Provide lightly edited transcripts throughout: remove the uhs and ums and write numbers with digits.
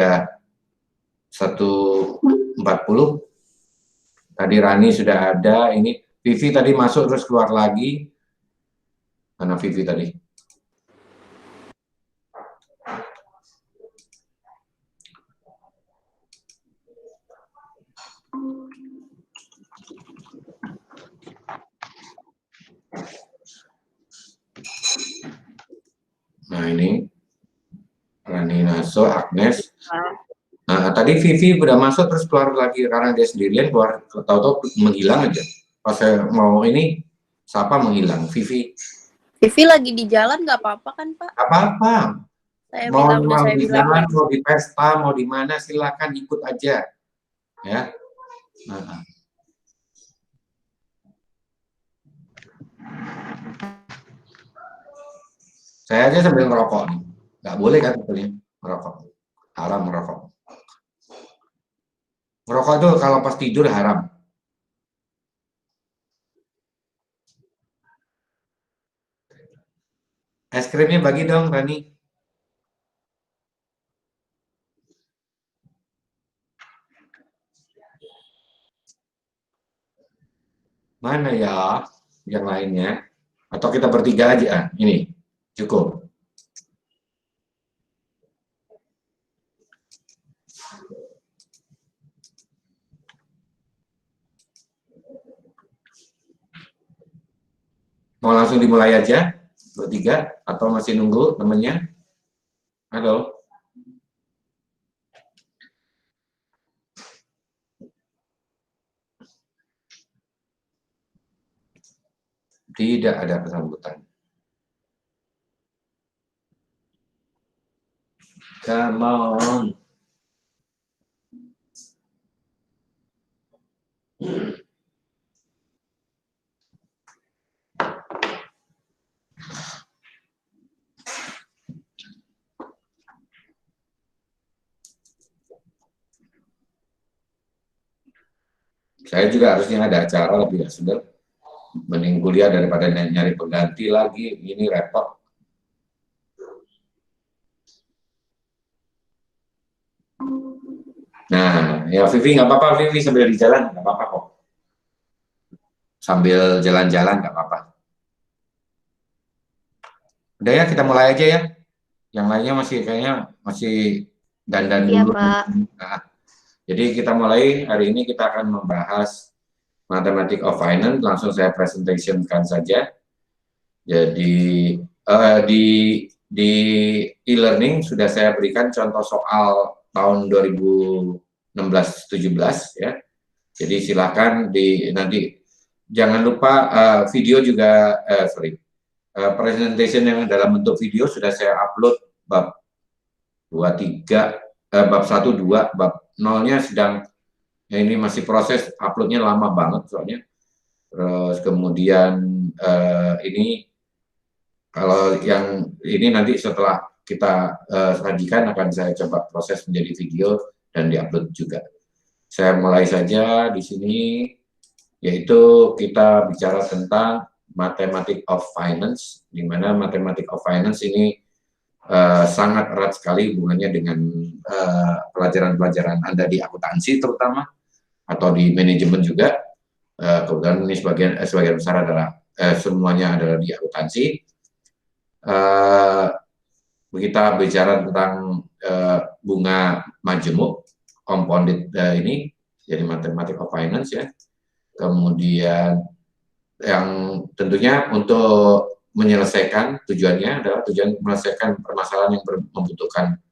140. Tadi Rani sudah ada, ini Vivi tadi masuk terus keluar lagi. Mana Vivi tadi? Nah ini Rani masuk, Agnes. Nah, tadi Vivi udah masuk terus keluar lagi karena dia sendirian, keluar tahu-tahu menghilang aja. Pas saya mau ini, siapa menghilang? Vivi. Vivi lagi di jalan, nggak apa-apa kan Pak? Apa-apa. Mau di jalan, mau di pesta, mau di mana, silakan ikut aja. Ya. Nah. Saya aja sambil ngerokok nih. Nggak boleh kan sebetulnya merokok. Haram merokok. Merokok itu kalau pas tidur haram. Es krimnya bagi dong, Rani. Mana ya yang lainnya? Atau kita bertiga aja? Ini cukup. Mau langsung dimulai aja bertiga atau masih nunggu temennya? Halo. Tidak ada kesambutan. Come on. Saya juga harusnya ada acara lebih ya, sudah. Mending kuliah daripada nyari pengganti lagi, ini repot. Nah, ya Vivi nggak apa-apa, Vivi sambil di jalan nggak apa-apa kok. Sambil jalan-jalan nggak apa-apa. Udah ya, kita mulai aja ya. Yang lainnya masih kayaknya masih dandan dulu. Pak. Nah, jadi kita mulai hari ini kita akan membahas Mathematics of Finance. Langsung saya presentationkan saja. Jadi di e-learning sudah saya berikan contoh soal tahun 2016-17 ya. Jadi silakan nanti jangan lupa video juga presentation yang dalam bentuk video sudah saya upload bab 23 bab 1 2 bab 0-nya sedang ya ini masih proses uploadnya lama banget soalnya. Terus kemudian ini kalau yang ini nanti setelah kita sajikan akan saya coba proses menjadi video dan diupload juga. Saya mulai saja di sini, yaitu kita bicara tentang Mathematics of Finance, di mana Mathematics of Finance ini sangat erat sekali hubungannya dengan pelajaran-pelajaran Anda di akuntansi terutama, atau di manajemen juga. Kebetulan ini sebagian besar adalah semuanya adalah di akuntansi. Kita bicara tentang bunga majemuk, compounded ini, jadi Mathematics of Finance ya. Kemudian yang tentunya untuk menyelesaikan, tujuannya adalah tujuan menyelesaikan permasalahan yang membutuhkan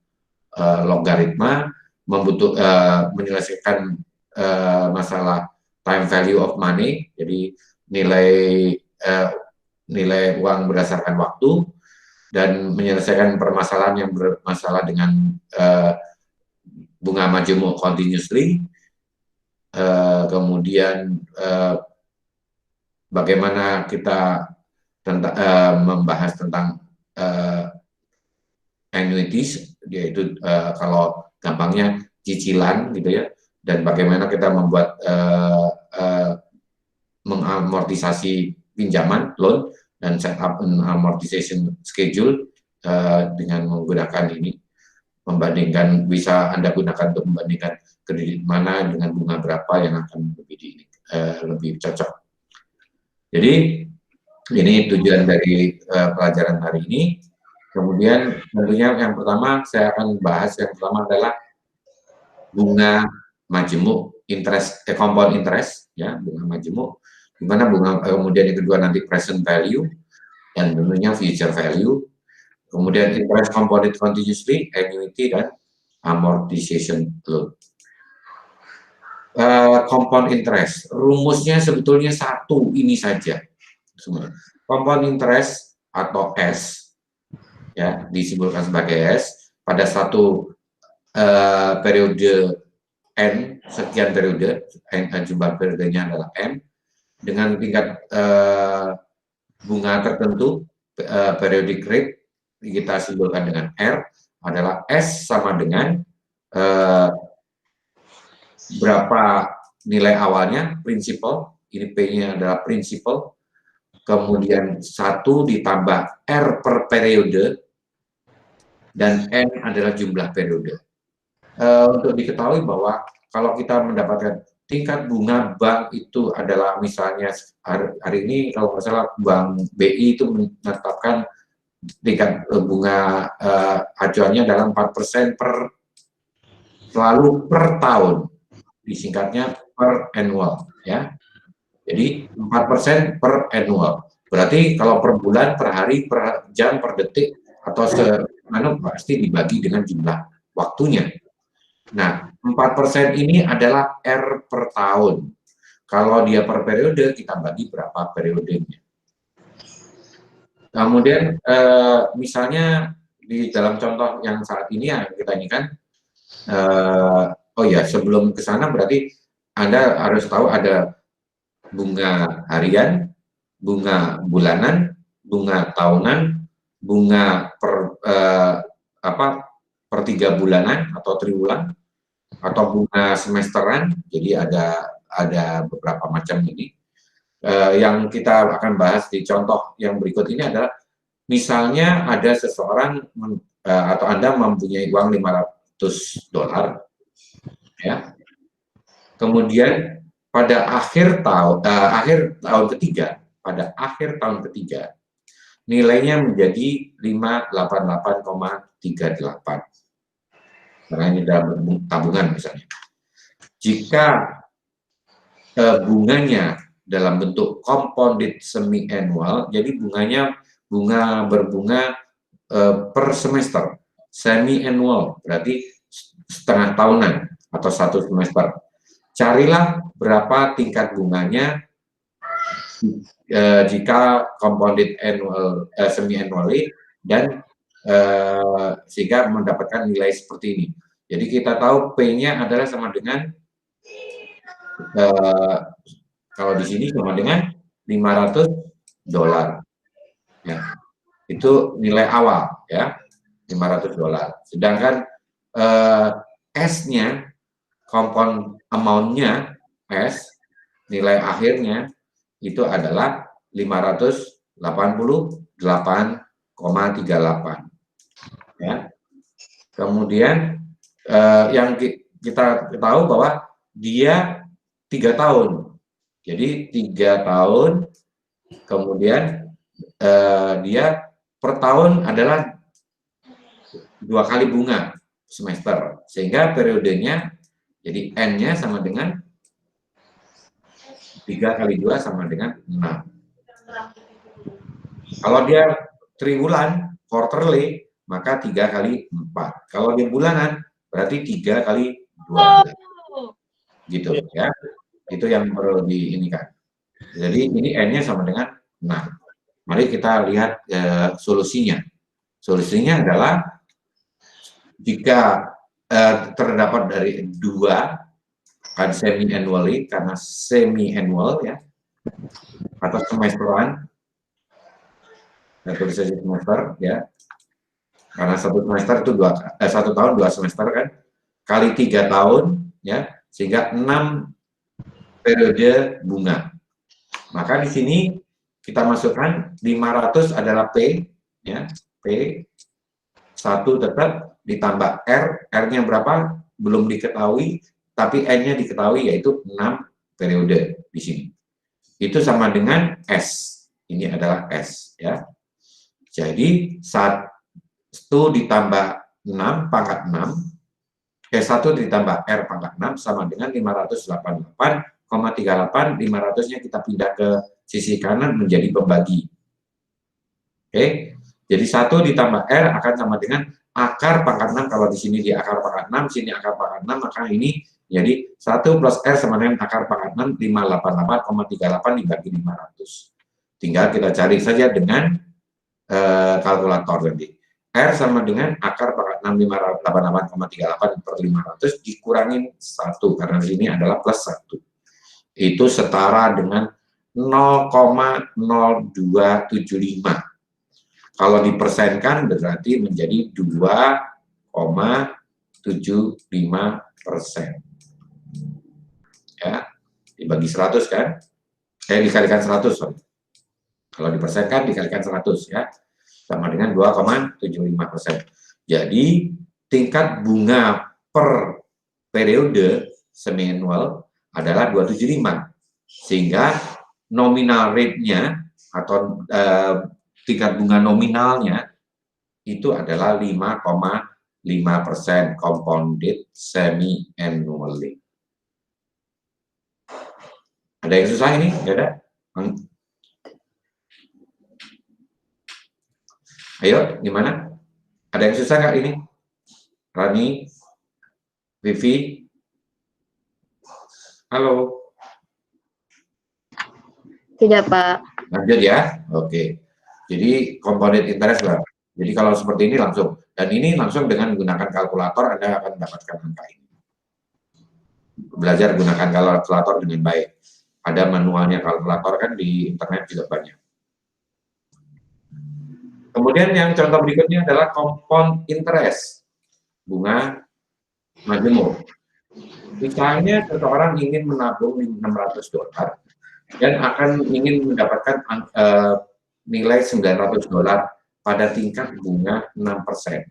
logaritma, menyelesaikan masalah time value of money, jadi nilai uang berdasarkan waktu, dan menyelesaikan permasalahan yang bermasalah dengan bunga majemuk continuously. Kemudian bagaimana kita membahas tentang annuities, yaitu kalau gampangnya cicilan gitu ya, dan bagaimana kita membuat mengamortisasi pinjaman loan dan set up an amortization schedule dengan menggunakan ini membandingkan, bisa Anda gunakan untuk membandingkan kredit mana dengan bunga berapa yang akan lebih cocok. Jadi ini tujuan dari pelajaran hari ini. Kemudian tentunya yang pertama saya akan bahas, yang pertama adalah bunga majemuk, compound interest, ya, bunga majemuk, di mana bunga, kemudian yang kedua nanti present value, dan tentunya future value, kemudian interest compounded continuously, annuity, dan amortization loan. Compound interest, rumusnya sebetulnya satu ini saja. Compound interest atau S, ya, disimbolkan sebagai S pada satu periode N, sekian periode, jumlah periodenya adalah M, dengan tingkat bunga tertentu, periodic rate, kita simbolkan dengan R, adalah S sama dengan berapa nilai awalnya, principal, ini P-nya adalah principal, kemudian 1 ditambah R per periode, dan N adalah jumlah periode. Untuk diketahui bahwa kalau kita mendapatkan tingkat bunga bank itu adalah misalnya hari ini kalau nggak salah Bank BI itu menetapkan tingkat bunga acuannya adalah 4% selalu per tahun, disingkatnya per annual, ya. Jadi 4% per annual. Berarti kalau per bulan, per hari, per jam, per detik atau pasti dibagi dengan jumlah waktunya. Nah, 4% ini adalah R per tahun. Kalau dia per periode, kita bagi berapa periodenya. Kemudian, misalnya di dalam contoh yang saat ini yang kita ini kan, oh ya, sebelum ke sana berarti Anda harus tahu ada bunga harian, bunga bulanan, bunga tahunan, bunga per 3 bulanan atau triwulan, atau bunga semesteran. Jadi ada beberapa macam ini. Yang kita akan bahas di contoh yang berikut ini adalah misalnya ada seseorang atau Anda mempunyai uang $500, ya. Kemudian pada akhir tahun ketiga, nilainya menjadi 588,38. Karena ini dalam tabungan misalnya. Jika bunganya dalam bentuk compounded semi-annual, jadi bunga berbunga per semester, semi-annual, berarti setengah tahunan atau 1 semester. Carilah berapa tingkat bunganya jika compounded annual, semi-annually, dan sehingga mendapatkan nilai seperti ini. Jadi kita tahu P-nya adalah sama dengan kalau di sini sama dengan $500, ya. Itu nilai awal, ya, $500. Sedangkan S-nya, compound amount-nya, S, nilai akhirnya itu adalah 588,38, ya. Kemudian yang kita tahu bahwa dia 3 tahun, jadi 3 tahun, kemudian dia per tahun adalah 2 kali bunga semester, sehingga periodenya jadi N-nya sama dengan 3 kali 2 sama dengan 6. Kalau dia triwulan, quarterly, maka 3 kali 4. Kalau dia bulanan, berarti 3 kali 12. Gitu, ya. Itu yang perlu diinikan. Jadi ini N-nya sama dengan 6. Mari kita lihat solusinya. Solusinya adalah jika terdapat dari 2 kan semi-annually, karena semi-annual, ya, atau semesteran, tulis saja semester, ya, karena 1 semester itu 1 tahun 2 semester kan, kali 3 tahun, ya, sehingga 6 periode bunga. Maka di sini kita masukkan 500 adalah P, ya, P, 1 tetap, ditambah R-nya berapa? Belum diketahui, tapi N-nya diketahui, yaitu 6 periode di sini. Itu sama dengan S. Ini adalah S, ya. Jadi 1 ditambah 6 pangkat 6, 1 ditambah R pangkat 6 sama dengan 588,38. 500-nya kita pindah ke sisi kanan menjadi pembagi. Oke, jadi 1 ditambah R akan sama dengan akar pangkat 6. Kalau di sini di akar pangkat 6, sini akar pangkat 6, maka ini jadi 1 plus R sama dengan akar pangkat 6, 588,38 dibagi 500. Tinggal kita cari saja dengan kalkulator nanti. R sama dengan akar pangkat 6, 588,38 per 500 dikurangin 1, karena di sini adalah plus 1. Itu setara dengan 0,0275. Kalau dipersenkan berarti menjadi 2,75%. Ya, dibagi 100 kan? Dikalikan 100, sorry. Kalau dipersenkan dikalikan 100 ya, sama dengan 2,75%. Jadi tingkat bunga per periode semi-annual adalah 275, sehingga nominal rate-nya atau tingkat bunga nominalnya itu adalah 5,5% compounded semi-annually. Ada yang susah ini? Nggak ada? Ayo, gimana? Ada yang susah nggak ini? Rani? Vivi? Halo? Tidak, Pak. Lanjut ya? Oke. Jadi compounded interest lah. Jadi kalau seperti ini langsung, dan ini langsung dengan menggunakan kalkulator Anda akan mendapatkan angka ini. Belajar gunakan kalkulator dengan baik. Ada manualnya kalkulator kan di internet juga banyak. Kemudian yang contoh berikutnya adalah compound interest, bunga majemuk. Misalnya seseorang ingin menabung $600 dan akan ingin mendapatkan nilai $900 pada tingkat bunga 6%,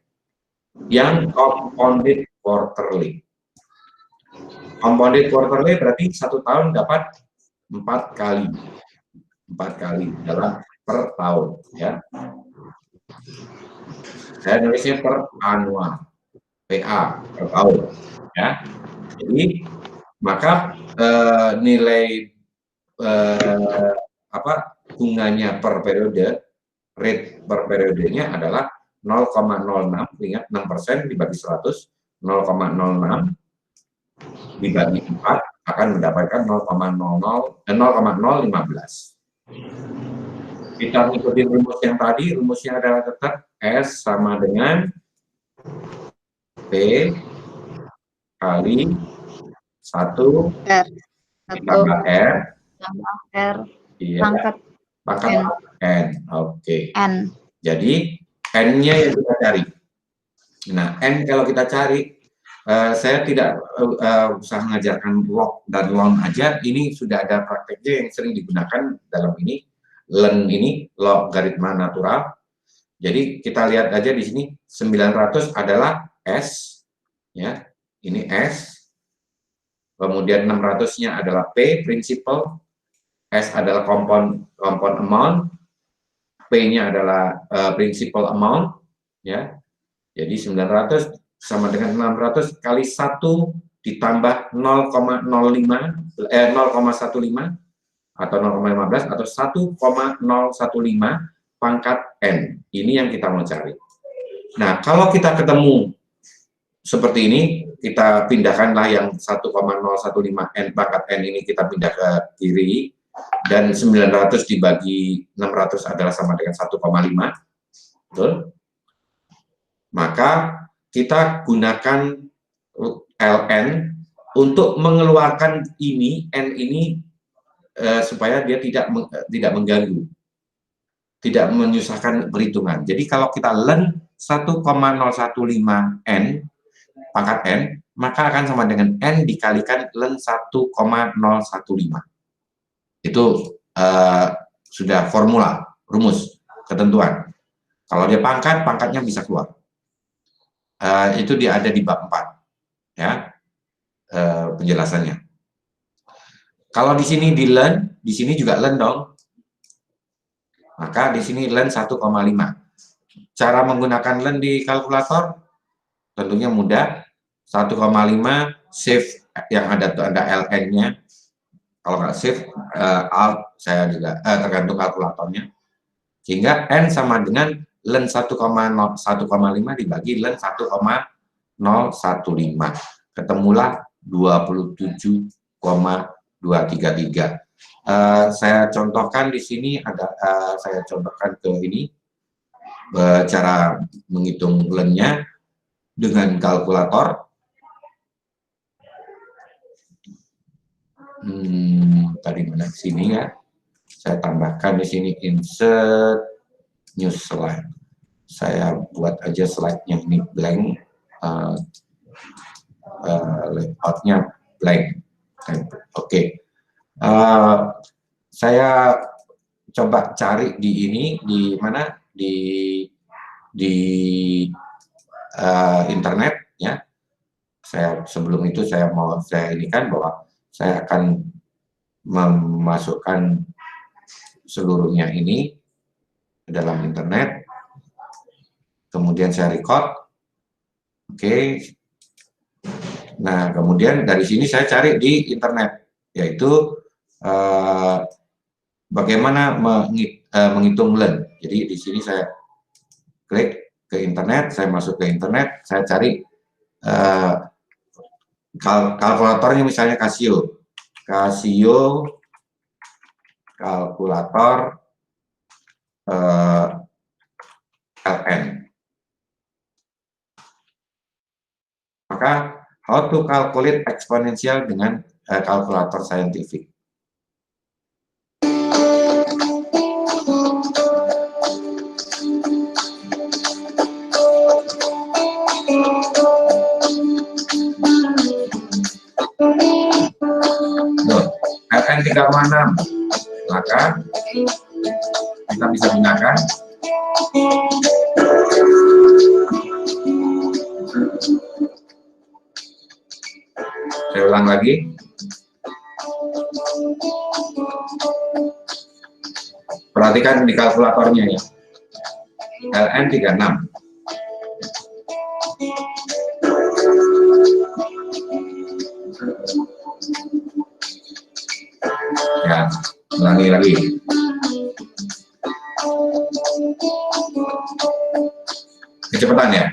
yang compounded quarterly. Compounded quarterly berarti 1 tahun dapat 4 kali dalam per tahun, ya. Saya nulisnya per annual, PA, per tahun, ya. Jadi maka nilai bunganya per periode, rate per periodenya adalah 0,06, ingat 6% dibagi 100, 0,06 dibagi 4 akan mendapatkan 0,015. Kita mengikuti rumus yang tadi, rumusnya adalah tetap S sama dengan P kali 1 ditambah R, iya, pangkat N. Oke. N. Jadi N-nya yang kita cari. Nah, N kalau kita cari, saya tidak usah mengajarkan log dan log aja. Ini sudah ada prakteknya yang sering digunakan dalam ini. Len ini logaritma natural. Jadi kita lihat aja di sini 900 adalah S, ya. Ini S. Kemudian 600-nya adalah P, principal. S adalah compound amount. P-nya adalah principal amount, ya. Jadi 900 sama dengan 600 kali 1 ditambah 0,15 atau 0,15 atau 1,015 pangkat N. Ini yang kita mau cari. Nah, kalau kita ketemu seperti ini, kita pindahkanlah yang 1,015 N pangkat N ini kita pindah ke kiri, dan 900 dibagi 600 adalah sama dengan 1,5. Betul? Maka kita gunakan ln untuk mengeluarkan ini, N ini, supaya dia tidak mengganggu, tidak menyusahkan perhitungan. Jadi kalau kita len 1,015 N pangkat N, maka akan sama dengan N dikalikan len 1,015. Itu sudah formula, rumus, ketentuan. Kalau dia pangkat, pangkatnya bisa keluar. Itu dia ada di bab 4 ya, penjelasannya. Kalau di sini di learn, di sini juga learn dong. Maka di sini learn 1,5. Cara menggunakan learn di kalkulator tentunya mudah. 1,5 save yang ada tanda ln-nya. Kalau nggak save, alt saya juga tergantung kalkulatornya. Sehingga n sama dengan len 1,5 dibagi len 1,015. Ketemulah 27,233. Saya contohkan di sini ada, saya contohkan ke ini cara menghitung lennya dengan kalkulator. Tadi mana sini ya? Saya tambahkan di sini insert new slide. Saya buat aja slide-nya ini blank, layout-nya blank. Oke. Saya coba cari di ini, di mana, di internet ya. Sebelum itu saya ini kan bahwa saya akan memasukkan seluruhnya ini ke dalam internet, kemudian saya record. Oke. Nah, kemudian dari sini saya cari di internet, yaitu bagaimana menghitung len. Jadi di sini saya klik ke internet, saya masuk ke internet, saya cari kalkulatornya, misalnya Casio kalkulator LN. Maka how to calculate eksponensial dengan kalkulator saintifik. LN 3,6, maka kita bisa gunakan saya ulang lagi, perhatikan di kalkulatornya ya, LN 36. Ya, ulangi lagi. Kecepatan ya.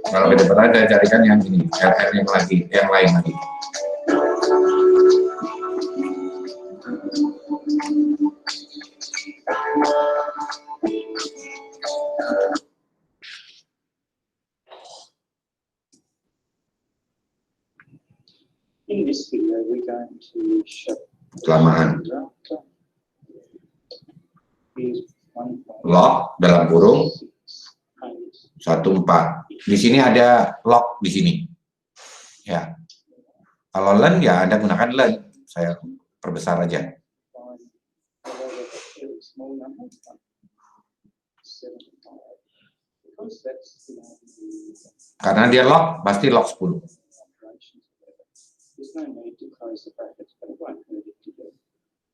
Kalau kecepatan saya carikan yang ini, LN yang lain lagi. In this video, we're going to show Kelamaan. is Log dalam kurung 14. Di sini ada log di sini. Ya. Kalau len ya Anda gunakan len. Saya perbesar aja. Karena dia log, pasti log 10.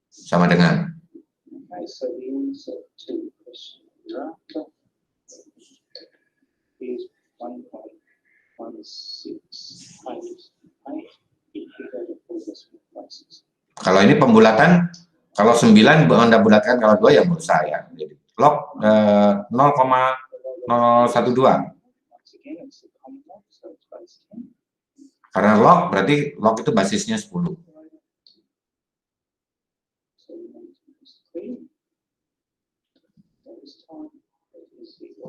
Sama dengan kalau ini pembulatan, kalau 9 Anda bulatkan, kalau 2 ya menurut saya. Jadi log 0,012. Karena log berarti log itu basisnya 10.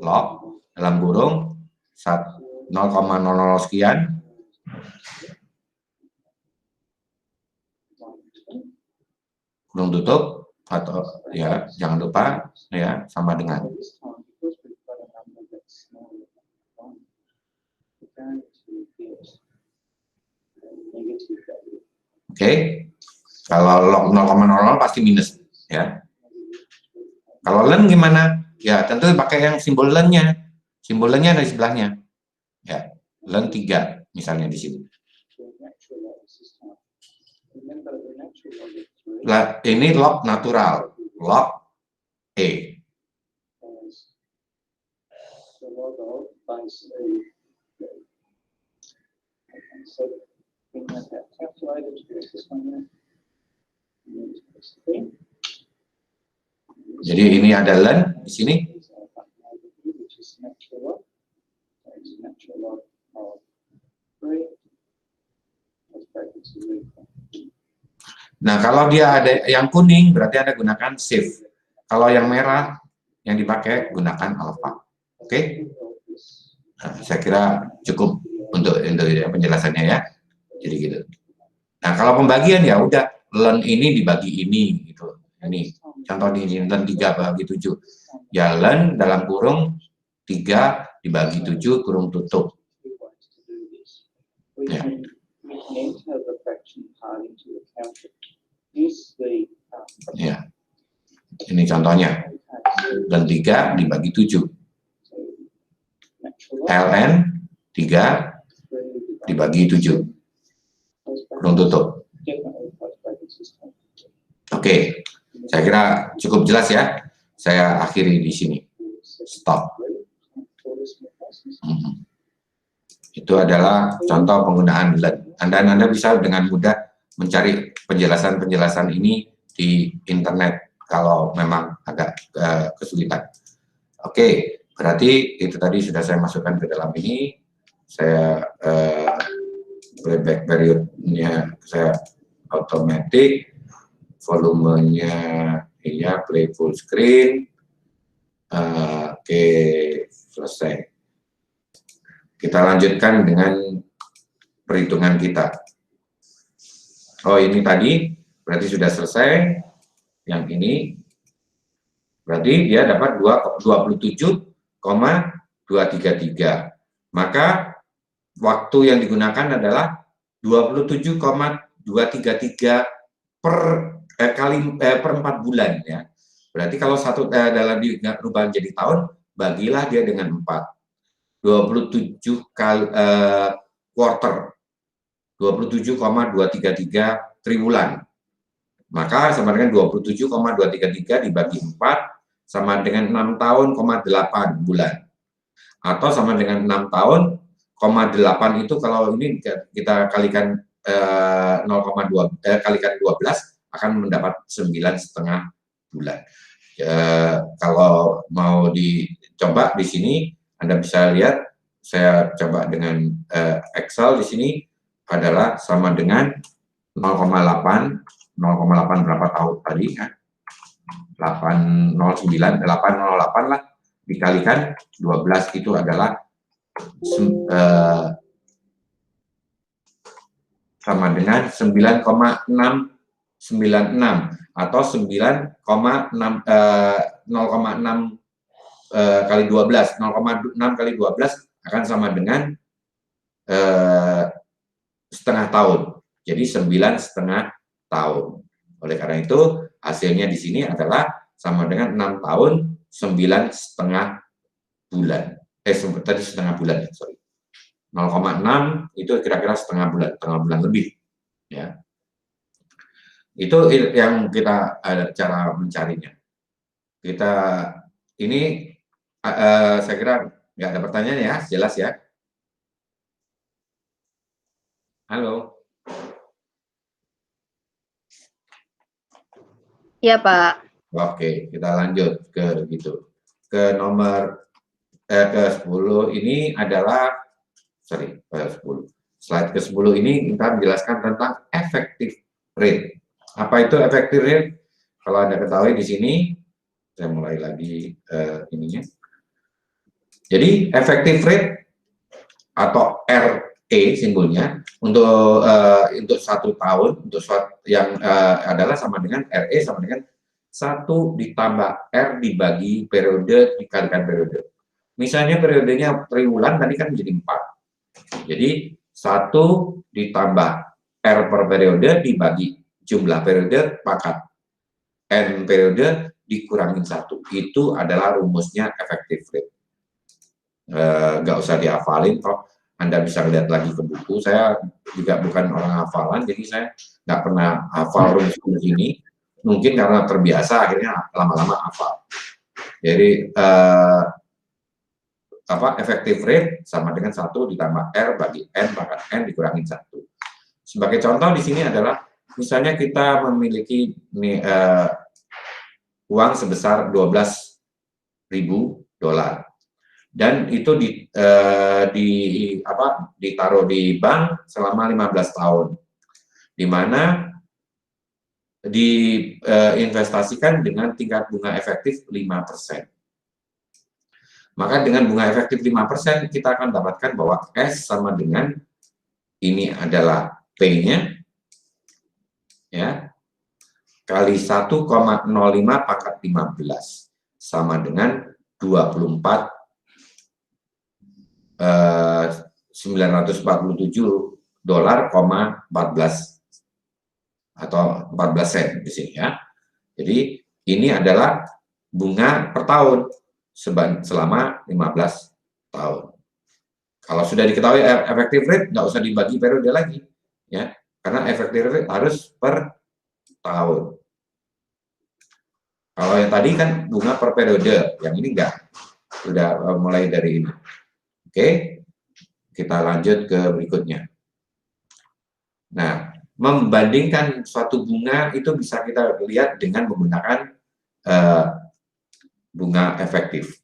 Log dalam kurung 0,00 sekian kurung tutup, atau ya jangan lupa ya sama dengan. Oke. Kalau log 0,00 pasti minus ya. Kalau len gimana? Ya tentu pakai yang simbol lennya. Simbolnya ada di sebelahnya. Ya, ln 3 misalnya di sini. Ini log natural, log E. Jadi ini ada ln di sini. Nah, kalau dia ada yang kuning, berarti Anda gunakan shift. Kalau yang merah, yang dipakai gunakan alpha. Oke? Nah, saya kira cukup untuk penjelasannya ya. Jadi gitu. Nah, kalau pembagian ya udah, ln ini dibagi ini gitu. Ini contoh di ln 3 bagi 7. Ya ln dalam kurung 3 dibagi 7 kurung tutup. Ya. Ya. Ini contohnya. Dan 3 dibagi 7. ln 3 dibagi 7. Kurung tutup. Oke. Saya kira cukup jelas ya. Saya akhiri di sini. Stop. Itu adalah contoh penggunaan ln. Anda bisa dengan mudah mencari penjelasan-penjelasan ini di internet kalau memang agak kesulitan. Oke, berarti itu tadi sudah saya masukkan ke dalam ini. Saya playback periodnya saya automatic, volumenya ya play full screen. Oke, selesai. Kita lanjutkan dengan perhitungan kita. Oh, ini tadi berarti sudah selesai. Yang ini berarti dia dapat 27,233. Maka waktu yang digunakan adalah 27,233 per 4 bulan ya. Berarti kalau satu dalam dirubah menjadi tahun, bagilah dia dengan 4. 27 kali quarter, 27,233 triwulan. Maka sama dengan 27,233 dibagi 4 sama dengan 6 tahun,8 bulan. Atau sama dengan 6 tahun,8 itu kalau ini kita kalikan 0,2 kalikan 12 akan mendapat 9,5 bulan. Kalau mau dicoba di sini Anda bisa lihat, saya coba dengan Excel di sini adalah sama dengan 0,8 berapa tahun tadi ya? 808 lah dikalikan 12 itu adalah sama dengan 9,696 atau 0,6 kali 12, 0,6 kali 12 akan sama dengan setengah tahun. Jadi 9,5 tahun. Oleh karena itu hasilnya di sini adalah sama dengan 6 tahun 9,5 bulan. Tadi setengah bulan, sorry. 0,6 itu kira-kira setengah bulan lebih. Ya. Itu yang kita ada cara mencarinya. Kita ini saya kira nggak ada pertanyaan ya, jelas ya. Halo. Iya, Pak. Oke, kita lanjut ke gitu. Ke nomor ke 10 ini adalah sorry, 10. Slide ke 10 ini kita menjelaskan tentang effective rate. Apa itu effective rate? Kalau Anda ketahui di sini, saya mulai lagi ininya. Jadi effective rate atau RE simbolnya untuk 1 tahun untuk yang adalah sama dengan RE sama dengan 1 ditambah R dibagi periode dikalikan periode. Misalnya periodenya triwulan tadi kan menjadi 4. Jadi 1 ditambah R per periode dibagi jumlah periode pangkat N periode dikurangin 1. Itu adalah rumusnya effective rate. nggak usah dihafalin, toh Anda bisa lihat lagi ke buku. Saya juga bukan orang hafalan, jadi saya nggak pernah hafal rumus ini. Mungkin karena terbiasa, akhirnya lama-lama hafal. Jadi effective rate sama dengan 1 ditambah R bagi N pangkat N dikurangi 1. Sebagai contoh di sini adalah, misalnya kita memiliki uang sebesar $12.000 dan itu ditaruh di bank selama 15 tahun, di mana diinvestasikan dengan tingkat bunga efektif 5%. Maka dengan bunga efektif 5%, kita akan dapatkan bahwa S sama dengan, ini adalah P-nya, ya, kali 1,05 pangkat 15, sama dengan 947,14 atau 14 sen di sini, ya. Jadi ini adalah bunga per tahun selama 15 tahun. Kalau sudah diketahui effective rate, nggak usah dibagi periode lagi, ya, karena effective rate harus per tahun. Kalau yang tadi kan bunga per periode, yang ini enggak, sudah mulai dari ini. Oke, kita lanjut ke berikutnya. Nah, membandingkan suatu bunga itu bisa kita lihat dengan menggunakan bunga efektif.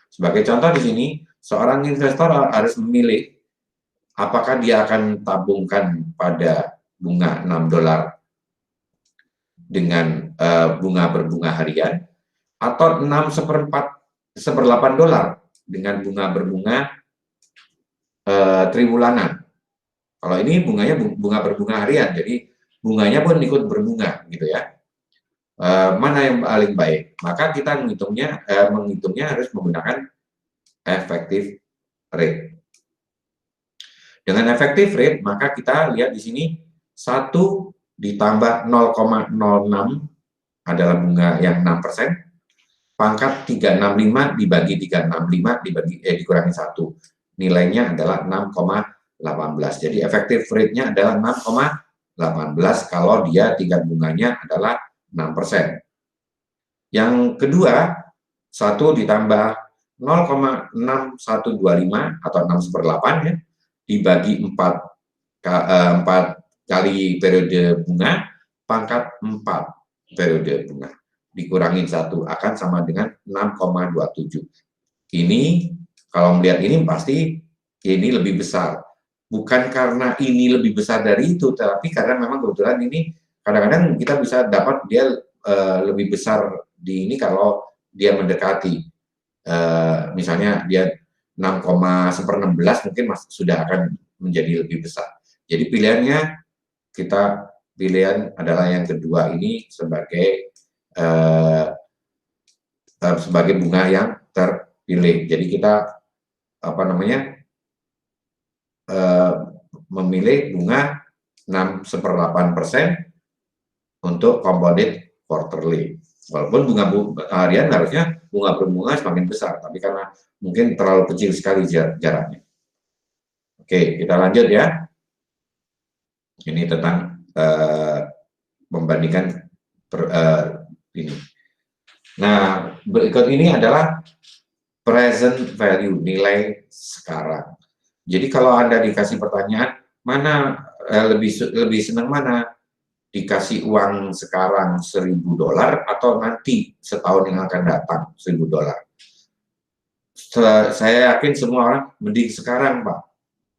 Sebagai contoh di sini, seorang investor harus memilih apakah dia akan tabungkan pada bunga $6 dengan bunga berbunga harian, atau 6/8 dengan bunga berbunga triwulanan. Kalau ini bunganya bunga berbunga harian, jadi bunganya pun ikut berbunga, gitu ya. Mana yang paling baik? Maka kita menghitungnya harus menggunakan effective rate. Dengan effective rate, maka kita lihat di sini 1 ditambah 0,06 adalah bunga yang 6%, pangkat 365 dibagi 365 dikurangi 1. Nilainya adalah 6,18. Jadi effective rate-nya adalah 6,18 kalau dia tingkat bunganya adalah 6%. Yang kedua, 1 ditambah 0,6125 atau 6/8, ya, dibagi 4 kali periode bunga, pangkat 4 periode bunga, dikurangi 1 akan sama dengan 6,27. Ini, kalau melihat ini pasti ini lebih besar. Bukan karena ini lebih besar dari itu, tapi karena memang kebetulan ini kadang-kadang kita bisa dapat dia lebih besar di ini kalau dia mendekati. Misalnya dia 6,16 mungkin sudah akan menjadi lebih besar. Jadi pilihannya, pilihan adalah yang kedua ini sebagai bunga yang terpilih. Jadi kita memilih bunga 6/8% untuk compounded quarterly. Walaupun bunga harian harusnya bunga berbunga semakin besar, tapi karena mungkin terlalu kecil sekali jaraknya. Oke, kita lanjut, ya. Ini tentang membandingkan ini. Nah, berikut ini adalah present value, nilai sekarang. Jadi kalau Anda dikasih pertanyaan, mana lebih senang mana? Dikasih uang sekarang $1.000 atau nanti setahun yang akan datang $1.000? Saya yakin semua orang mending sekarang, Pak.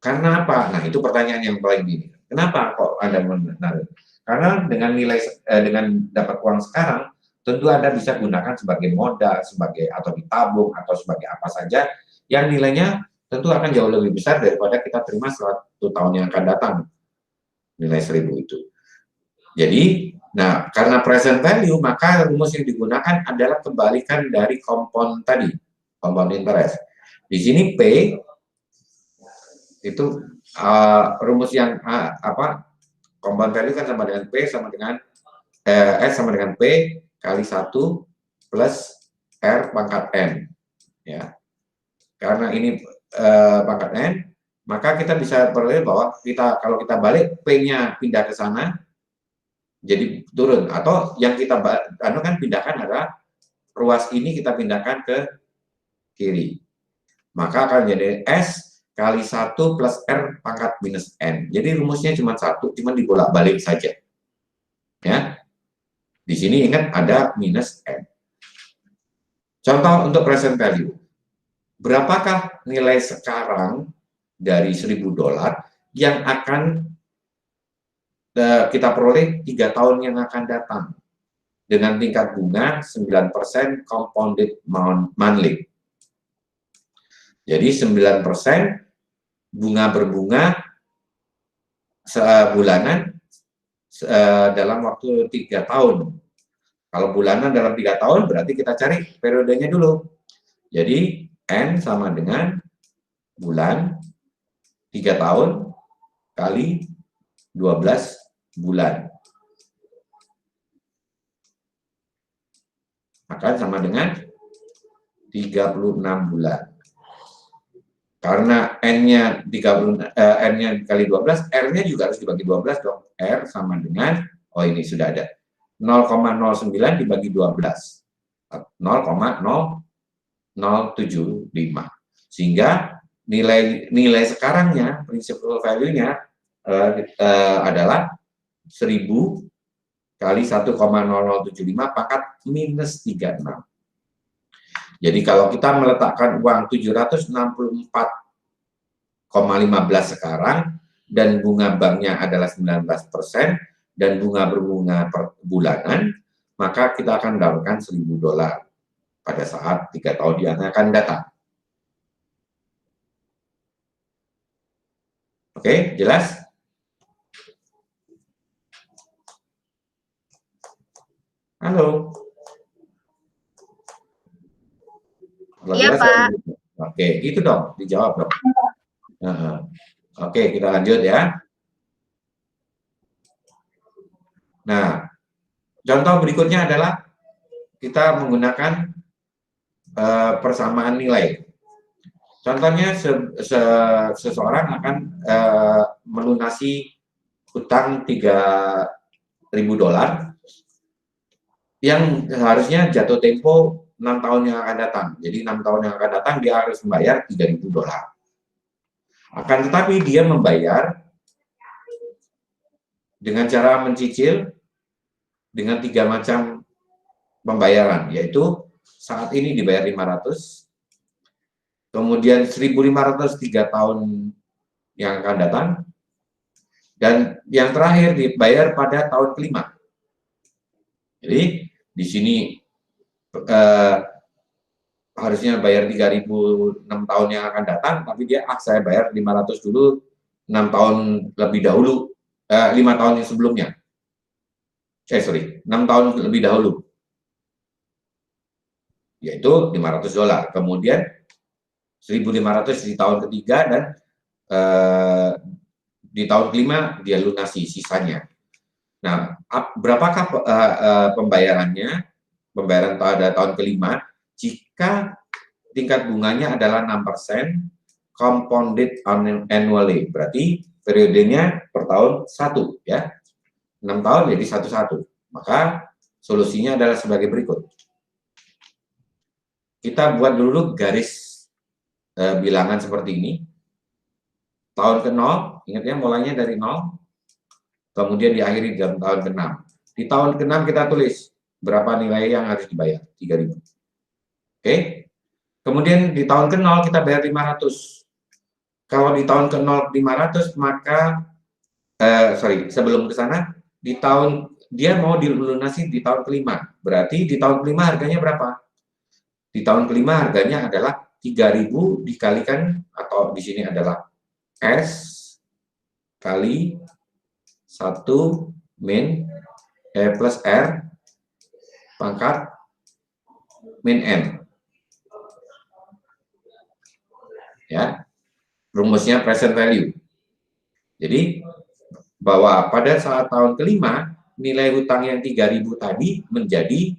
Karena apa? Nah, itu pertanyaan yang paling ini. Kenapa kok Anda menarik? Karena dengan dapat uang sekarang, tentu Anda bisa gunakan sebagai modal, atau ditabung, atau sebagai apa saja yang nilainya tentu akan jauh lebih besar daripada kita terima 1 tahun yang akan datang, nilai 1.000 itu. Jadi, nah, karena present value, maka rumus yang digunakan adalah kebalikan dari compound tadi, compound interest. Di sini P itu rumus yang compound value kan sama dengan P sama dengan S sama dengan P kali 1 plus R pangkat N, ya. karena ini pangkat N, maka kita bisa peroleh bahwa kalau kita balik P-nya pindah ke sana, jadi turun. Atau yang kita kan pindahkan adalah ruas ini kita pindahkan ke kiri. Maka akan jadi S kali 1 plus R pangkat minus N. Jadi rumusnya cuma satu, cuma dibolak-balik saja. Ya. Di sini ingat ada minus N. Contoh untuk present value. Berapakah nilai sekarang dari $1.000 yang akan kita peroleh 3 tahun yang akan datang dengan tingkat bunga 9% compounded monthly. Jadi 9% bunga berbunga bulanan dalam waktu 3 tahun. Kalau bulanan dalam 3 tahun berarti kita cari periodenya dulu. Jadi N sama dengan bulan 3 tahun kali 12 bulan. Akan sama dengan 36 bulan. Karena N-nya N-nya kali 12, R-nya juga harus dibagi 12 dong. R sama dengan, oh ini sudah ada, 0,09 dibagi 12. 0,0075. Sehingga nilai sekarangnya, principal value-nya adalah 1000 kali 1,0075 pangkat minus 36. Jadi kalau kita meletakkan uang 764,15 sekarang dan bunga banknya adalah 19% dan bunga berbunga per bulanan, maka kita akan mendapatkan $1.000 pada saat 3 tahun yang akan datang. Oke, jelas? Halo. Iya, Pak. Oke, gitu dong, dijawab dong. Oke, kita lanjut ya. Nah, contoh berikutnya adalah kita menggunakan persamaan nilai. Contohnya seseorang akan melunasi hutang $3.000 yang harusnya jatuh tempo 6 tahun yang akan datang. Jadi 6 tahun yang akan datang dia harus membayar $3.000. Akan tetapi dia membayar dengan cara mencicil dengan 3 macam pembayaran, yaitu saat ini dibayar 500, kemudian 1.500 3 tahun yang akan datang, dan yang terakhir dibayar pada tahun kelima. Jadi di sini harusnya bayar 3.000 6 tahun yang akan datang, tapi dia saya bayar 500 dulu 6 tahun lebih dahulu, 5 tahun yang sebelumnya. 6 tahun lebih dahulu. Yaitu $500. Kemudian 1.500 di tahun ketiga dan di tahun kelima dia lunasi sisanya. Nah, berapakah pembayarannya? Pembayaran pada tahun kelima jika tingkat bunganya adalah 6% compounded annually, berarti periodenya per tahun 1 ya, 6 tahun jadi 1-1. Maka solusinya adalah sebagai berikut. Kita buat dulu garis bilangan seperti ini. Tahun ke-0, ingat ya, mulainya dari 0, kemudian diakhiri dalam tahun ke-6. Di tahun ke-6 kita tulis berapa nilai yang harus dibayar, 3.000. Oke. Kemudian di tahun ke-0 kita bayar 500. Kalau di tahun ke-0 500, maka sebelum ke sana, di tahun dia mau dilunasi di tahun kelima. Berarti di tahun kelima harganya berapa? Di tahun kelima harganya adalah 3.000 dikalikan, atau di sini adalah S kali 1 min plus R pangkat min M. Ya, rumusnya present value. Jadi bahwa pada saat tahun kelima nilai hutang yang 3.000 tadi menjadi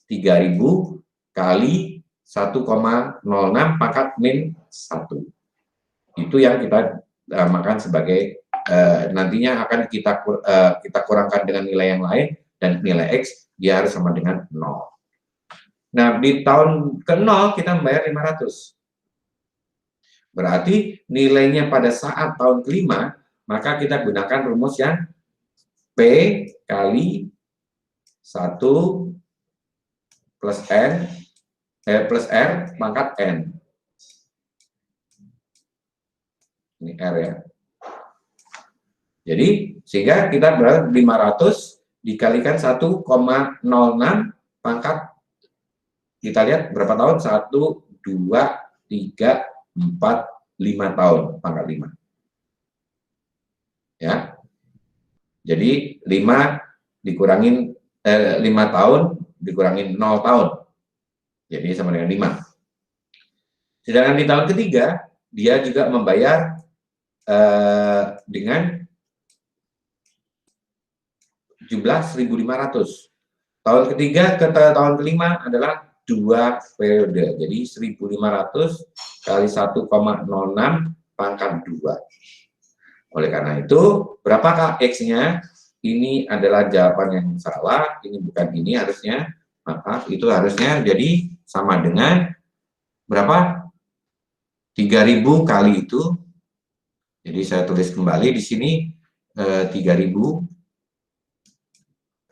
3.000 kali 1,06 pangkat min 1. Itu yang kita makan sebagai nantinya akan kita kurangkan dengan nilai yang lain, dan nilai X dia harus sama dengan 0. Nah, di tahun ke-0 kita membayar 500. Berarti nilainya pada saat tahun ke-5, maka kita gunakan rumus yang P kali 1 plus N plus R pangkat N. Ini R ya. Jadi, sehingga kita berarti 500 dikalikan 1,06 pangkat, kita lihat berapa tahun? 1, 2, 3, 4, 5 tahun, pangkat 5. Ya. Jadi 5 dikurangin 5 tahun dikurangin 0 tahun. Jadi sama dengan 5. Sedangkan di tahun ketiga dia juga membayar dengan 17.500. Tahun ketiga ke tahun kelima adalah 2 periode. Jadi 1.500 kali 1,06 pangkat 2. Oleh karena itu, berapakah X-nya? Ini adalah jawaban yang salah, ini bukan ini harusnya. Maka itu harusnya jadi sama dengan berapa? 3.000 kali itu. Jadi saya tulis kembali di sini 3.000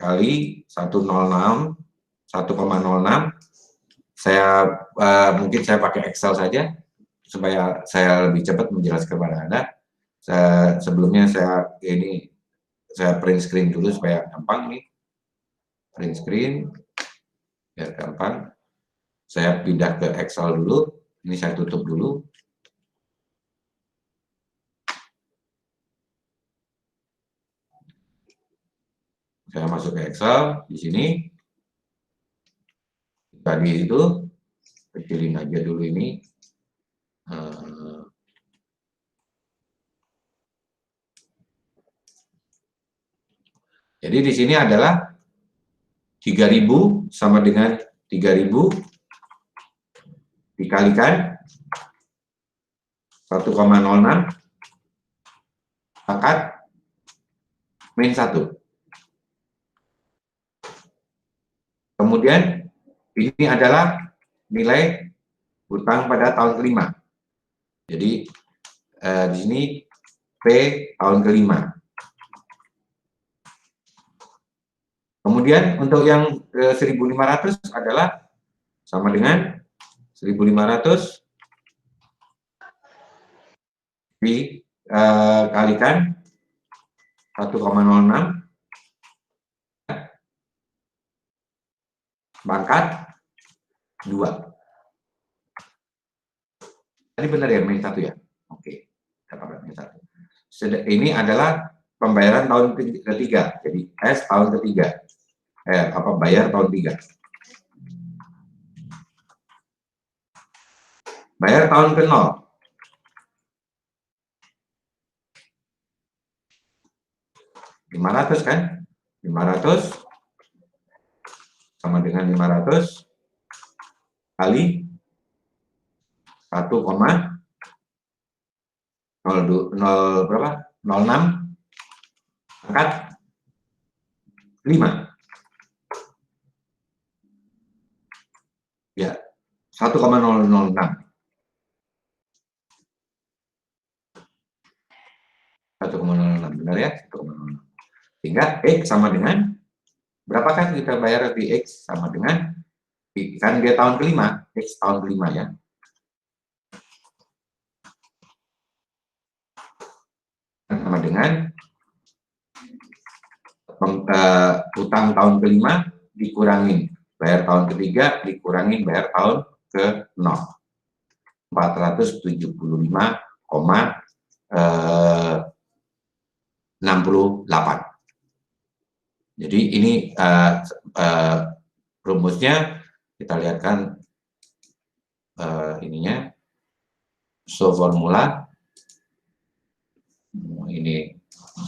kali 1,06. Saya mungkin saya pakai Excel saja supaya saya lebih cepat menjelaskan kepada Anda. Sebelumnya saya print screen dulu supaya gampang nih. Print screen biar gampang. Saya pindah ke Excel dulu. Ini saya tutup dulu. Saya masuk ke Excel di sini. Tadi itu kecilin aja dulu ini. Jadi di sini adalah 3.000 sama dengan 3.000 dikalikan 1,06 pangkat min 1. Kemudian ini adalah nilai hutang pada tahun kelima. Jadi di sini P tahun kelima. Kemudian untuk yang 1.500 adalah sama dengan 1.500 dikalikan 1,06 pangkat 2. Tadi benar ya, min 1 ya? Oke, min 1. Ini adalah pembayaran tahun ketiga. Jadi S tahun ketiga. Bayar tahun 3. Bayar tahun ke-0. $500 kan? 500 sama dengan 500 kali 1,06 pangkat 5. Ya, 1,006. 1,06 benar ya? 1,06. Sehingga X sama dengan berapakah kita bayar di X? Sama dengan, kan dia tahun kelima, X tahun kelima ya. Sama dengan utang tahun kelima dikurangin bayar tahun ketiga, dikurangin bayar tahun ke-0. 475,68. Jadi ini rumusnya, kita lihatkan ininya, show formula. Ini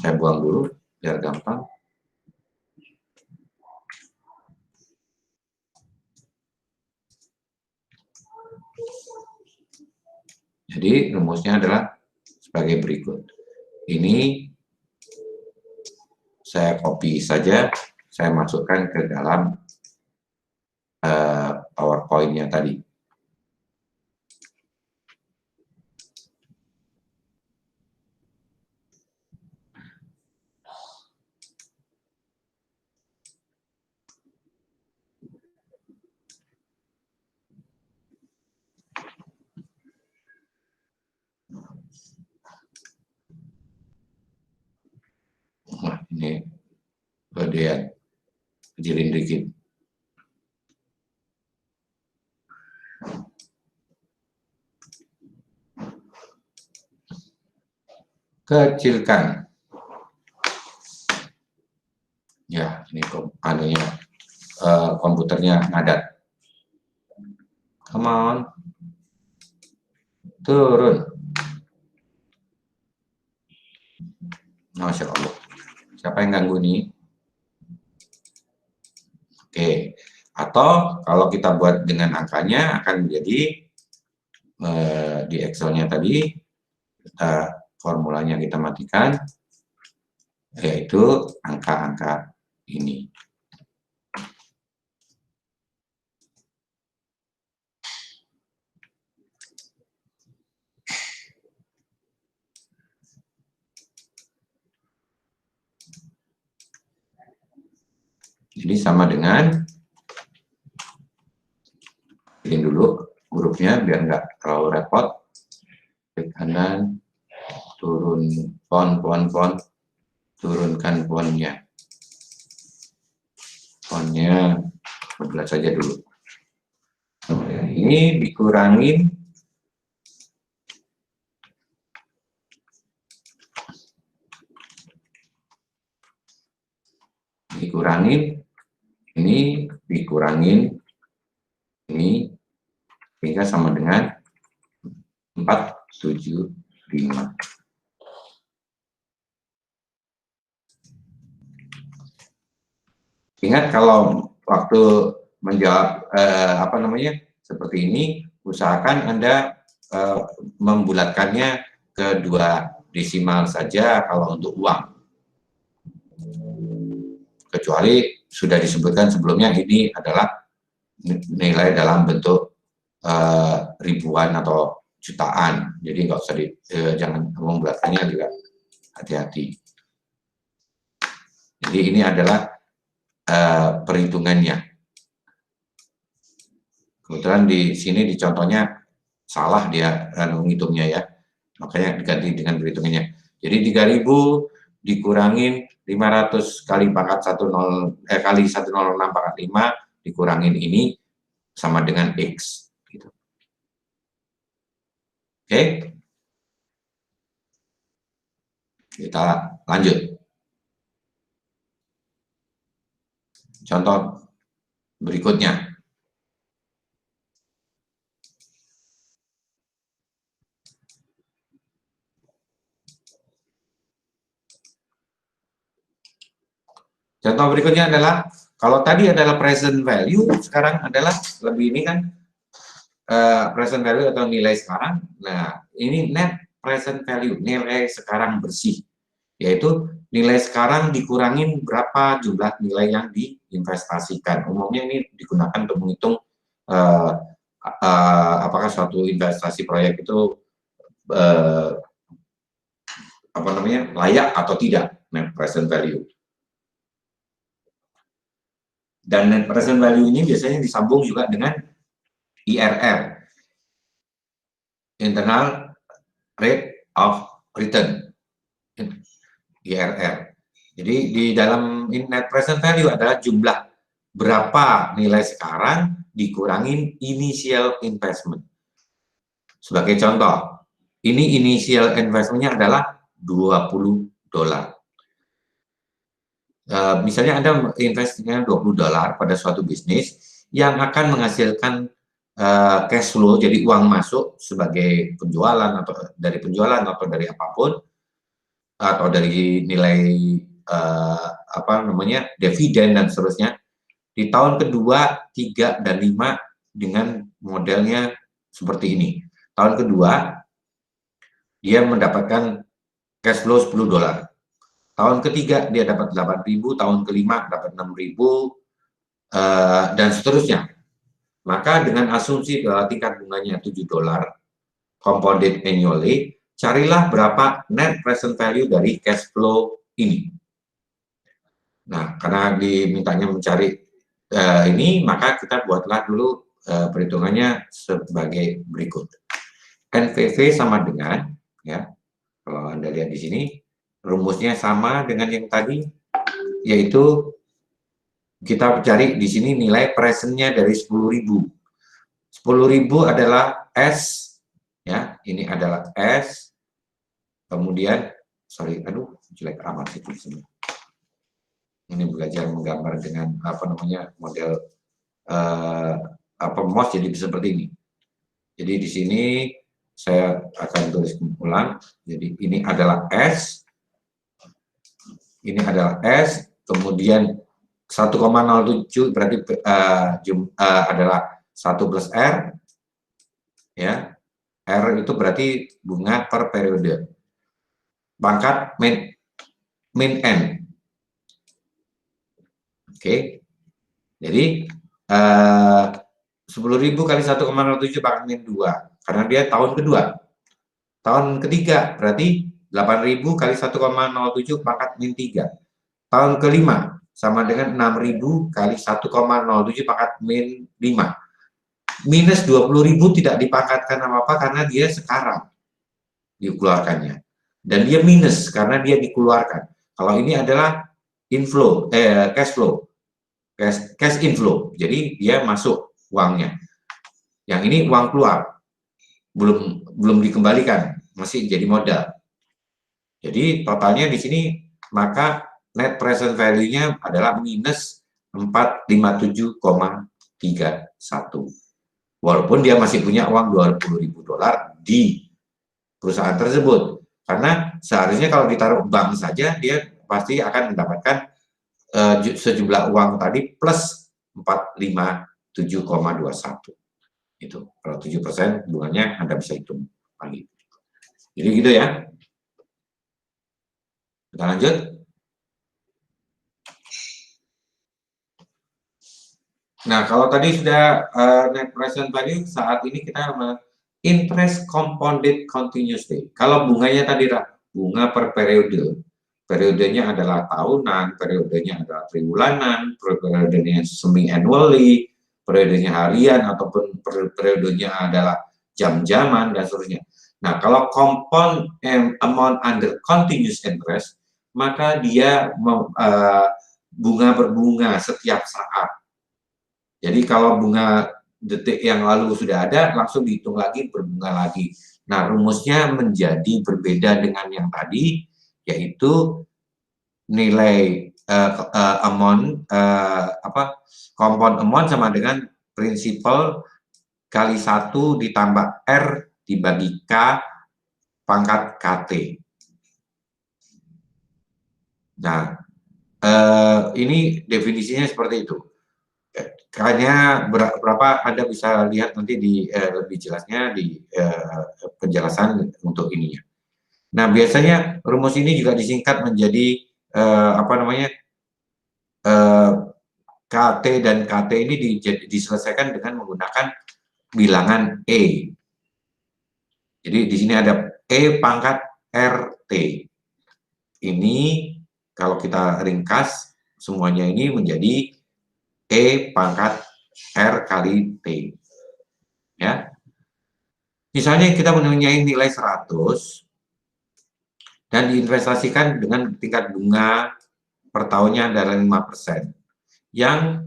saya buang dulu biar gampang. Jadi rumusnya adalah sebagai berikut. Ini saya copy saja, saya masukkan ke dalam PowerPoint-nya tadi. Wah, ini gedean, kecilin dikit. Kecilkan. Ya, ini anunya, komputernya ngadat. Come on. Turun. Masya Allah. Siapa yang ganggu nih? Oke. Atau kalau kita buat dengan angkanya akan menjadi di Excel-nya tadi, formulanya kita matikan, yaitu angka-angka ini. Jadi sama dengan, bikin dulu hurufnya biar nggak terlalu repot. Klik kanan, turun font, turunkan fontnya. Fontnya 11 saja dulu. Ini dikurangin. Ini dikurangin ini sehingga sama dengan 475. Ingat kalau waktu menjawab seperti ini, usahakan Anda membulatkannya ke 2 desimal saja kalau untuk uang. Kecuali sudah disebutkan sebelumnya ini adalah nilai dalam bentuk ribuan atau jutaan, jadi nggak usah jangan membulatkannya juga, hati-hati. Jadi ini adalah perhitungannya. Kebetulan di sini di contohnya salah dia menghitungnya ya, makanya diganti dengan perhitungannya. Jadi 3000 dikurangin 500 kali pangkat 10 kali 10645 dikurangin ini sama dengan X gitu. Oke. Kita lanjut. Contoh berikutnya. Contoh berikutnya adalah, kalau tadi adalah present value, sekarang adalah lebih ini kan present value atau nilai sekarang. Nah, ini net present value, nilai sekarang bersih, yaitu nilai sekarang dikurangin berapa jumlah nilai yang diinvestasikan. Umumnya ini digunakan untuk menghitung apakah suatu investasi proyek itu layak atau tidak, net present value. Dan net present value ini biasanya disambung juga dengan IRR, internal rate of return, IRR. Jadi di dalam net present value adalah jumlah berapa nilai sekarang dikurangin initial investment. Sebagai contoh, ini initial investmentnya adalah $20. Misalnya Anda investasinya $20 pada suatu bisnis yang akan menghasilkan cash flow, jadi uang masuk sebagai penjualan atau dari apapun, atau dari nilai dividen dan seterusnya di tahun kedua, 3 dan 5 dengan modelnya seperti ini. Tahun kedua dia mendapatkan cash flow 10 dolar. Tahun ketiga dia dapat 8.000, tahun kelima dapat 6.000, dan seterusnya. Maka dengan asumsi bahwa tingkat bunganya 7 dolar, compounded annually, carilah berapa net present value dari cash flow ini. Nah, karena dimintanya mencari ini, maka kita buatlah dulu perhitungannya sebagai berikut. NPV sama dengan, ya, kalau Anda lihat di sini, rumusnya sama dengan yang tadi, yaitu kita cari di sini nilai presentnya dari 10.000. 10.000 adalah S, ya, ini adalah S. Kemudian, sorry, aduh, jelek amat itu di sini. Ini belajar menggambar dengan apa namanya model mouse jadi seperti ini. Jadi di sini saya akan tulis ulang. Jadi ini adalah S, ini adalah S, kemudian 1,07 berarti adalah 1 plus R, ya. R itu berarti bunga per periode. Pangkat min N. Oke. Jadi 10.000 kali 1,07 pangkat min 2, karena dia tahun kedua. Tahun ketiga berarti 8.000 kali 1,07 pangkat min 3. Tahun kelima sama dengan 6.000 kali 1,07 pangkat min 5. Minus 20.000 tidak dipangkatkan apa-apa karena dia sekarang dikeluarkannya. Dan dia minus karena dia dikeluarkan. Kalau ini adalah inflow, cash flow, cash inflow. Jadi dia masuk uangnya. Yang ini uang keluar, belum dikembalikan, masih jadi modal. Jadi totalnya di sini maka net present value-nya adalah minus 457,31. Walaupun dia masih punya uang 20.000 dolar di perusahaan tersebut. Karena seharusnya kalau ditaruh bank saja, dia pasti akan mendapatkan sejumlah uang tadi plus 457,21. Itu kalau 7% bunganya Anda bisa hitung lagi. Jadi gitu ya. Kita lanjut. Nah, kalau tadi sudah net present value, saat ini kita interest compounded continuously. Kalau bunganya tadi bunga per periode, periodenya adalah tahunan, periodenya adalah triwulanan, periodenya semi-annually, periodenya harian, ataupun periodenya adalah jam-jaman, dan seterusnya. Nah, kalau compound amount under continuous interest, maka dia bunga berbunga setiap saat. Jadi kalau bunga detik yang lalu sudah ada, langsung dihitung lagi, berbunga lagi. Nah, rumusnya menjadi berbeda dengan yang tadi, yaitu nilai compound amount sama dengan prinsipal kali 1 ditambah R dibagi K pangkat KT. Nah, ini definisinya seperti itu. Kayaknya berapa Anda bisa lihat nanti di lebih jelasnya di penjelasan untuk ininya. Nah, biasanya rumus ini juga disingkat menjadi KT dan KT ini diselesaikan dengan menggunakan bilangan E. Jadi di sini ada E pangkat RT. Ini kalau kita ringkas semuanya ini menjadi E pangkat R kali T. Ya. Misalnya kita mempunyai nilai 100 dan diinvestasikan dengan tingkat bunga per tahunnya adalah 5%. Yang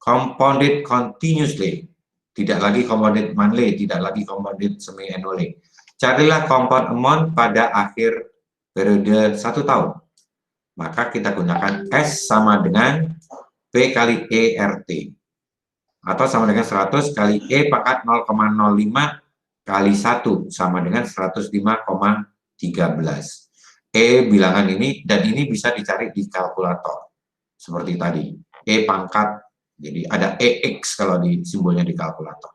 compounded continuously, tidak lagi compounded monthly, tidak lagi compounded semi-annually. Carilah compound amount pada akhir periode 1 tahun. Maka kita gunakan S sama dengan P kali E RT, atau sama dengan 100 kali E pangkat 0,05 kali 1 sama dengan 105,13. E bilangan ini, dan ini bisa dicari di kalkulator seperti tadi, E pangkat, jadi ada EX kalau di simbolnya di kalkulator.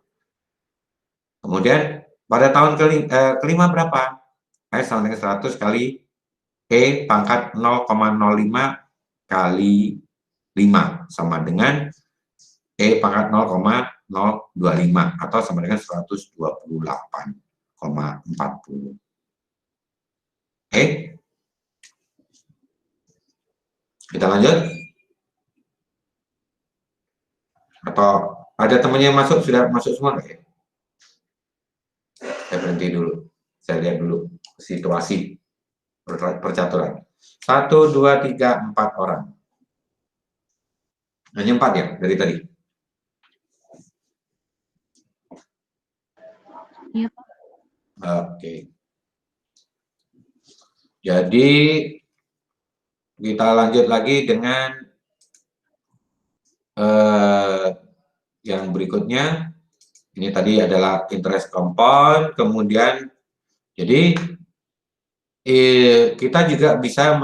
Kemudian pada tahun kelima berapa? S sama dengan 100 kali E pangkat 0,05 kali 5 sama dengan E pangkat 0,025 atau sama dengan 128,40. Oke, kita lanjut. Atau ada temannya yang masuk, sudah masuk semua nggak ya? Saya berhenti dulu, saya lihat dulu situasi percaturan. 1, 2, 3, 4 orang. Hanya 4 ya dari tadi? Iya, Pak. Oke. Jadi kita lanjut lagi dengan yang berikutnya. Ini tadi adalah interest compound, kemudian jadi kita juga bisa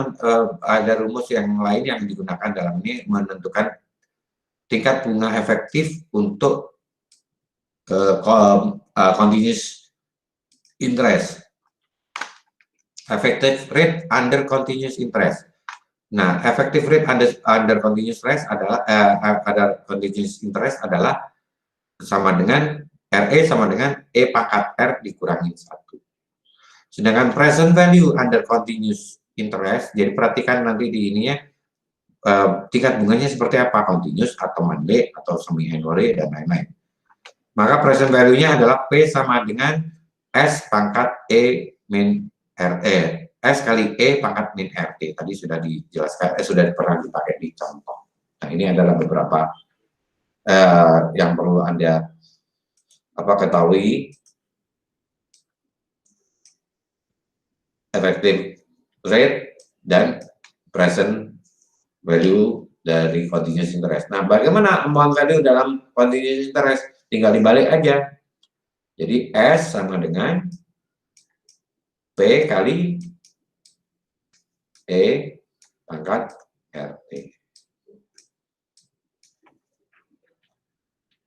ada rumus yang lain yang digunakan dalam ini menentukan tingkat bunga efektif untuk continuous interest, effective rate under continuous interest. Nah, effective rate under continuous interest adalah sama dengan RE sama dengan E pangkat R dikurangi 1. Sedangkan present value under continuous interest, jadi perhatikan nanti di ininya tingkat bunganya seperti apa, continuous atau monthly atau semi annual dan lain-lain. Maka present value-nya adalah P sama dengan S pangkat E min RE. S kali E pangkat min RT. Tadi sudah dijelaskan, sudah pernah dipakai di contoh. Nah, ini adalah beberapa yang perlu Anda ketahui. Effective rate dan present value dari continuous interest. Nah, bagaimana amount value dalam continuous interest? Tinggal dibalik aja. Jadi S sama dengan P kali E pangkat RT.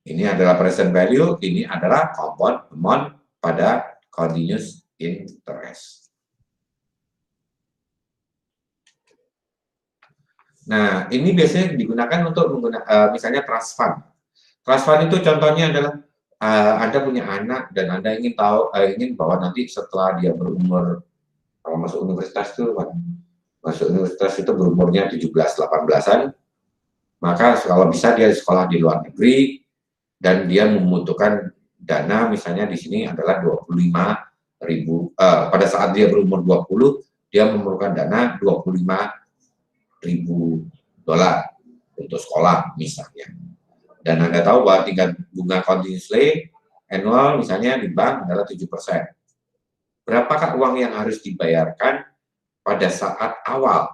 Ini adalah present value, ini adalah compound amount pada continuous interest. Nah, ini biasanya digunakan untuk misalnya trust fund. Trust fund itu contohnya adalah Anda punya anak dan Anda ingin tahu, ingin bahwa nanti setelah dia berumur, kalau masuk universitas itu, berumurnya 17-18an, maka kalau bisa dia sekolah di luar negeri dan dia membutuhkan dana, misalnya di sini adalah 25.000, pada saat dia berumur 20, dia memerlukan dana 25.000 dolar untuk sekolah misalnya. Dan Anda tahu bahwa tingkat bunga continuously annual misalnya di bank adalah 7%. Berapakah uang yang harus dibayarkan pada saat awal?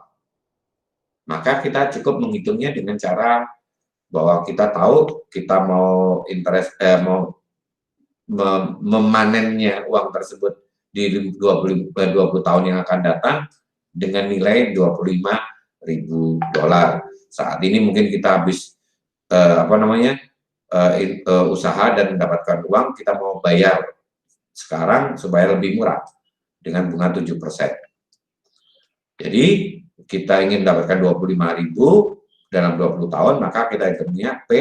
Maka kita cukup menghitungnya dengan cara bahwa kita tahu kita mau memanennya uang tersebut di 20 tahun yang akan datang dengan nilai 25.000 dolar. Saat ini mungkin kita habis usaha dan mendapatkan uang, kita mau bayar sekarang supaya lebih murah dengan bunga 7%. Jadi kita ingin mendapatkan 25.000 dalam 20 tahun, maka kita hitungnya P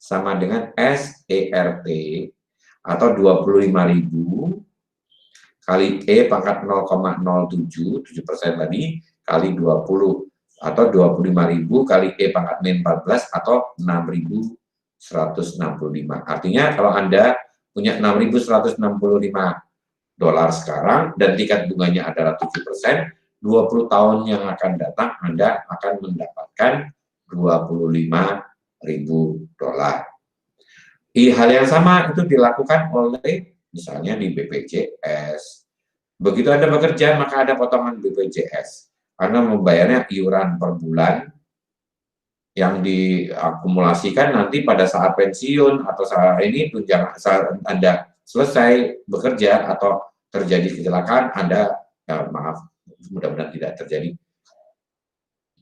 sama dengan SERT atau 25.000 kali E pangkat 0,07, 7% tadi, kali 20, atau 25.000 kali E pangkat min 14, atau 6.165. Artinya kalau Anda punya 6.165 dolar sekarang, dan tingkat bunganya adalah 7%, 20 tahun yang akan datang, Anda akan mendapatkan 25.000 dolar. Hal yang sama itu dilakukan oleh misalnya di BPJS. Begitu Anda bekerja, maka ada potongan BPJS. Karena membayarnya iuran per bulan yang diakumulasikan nanti pada saat pensiun atau saat ini tunjangan saat Anda selesai bekerja atau terjadi kecelakaan, Anda, mudah-mudahan tidak terjadi,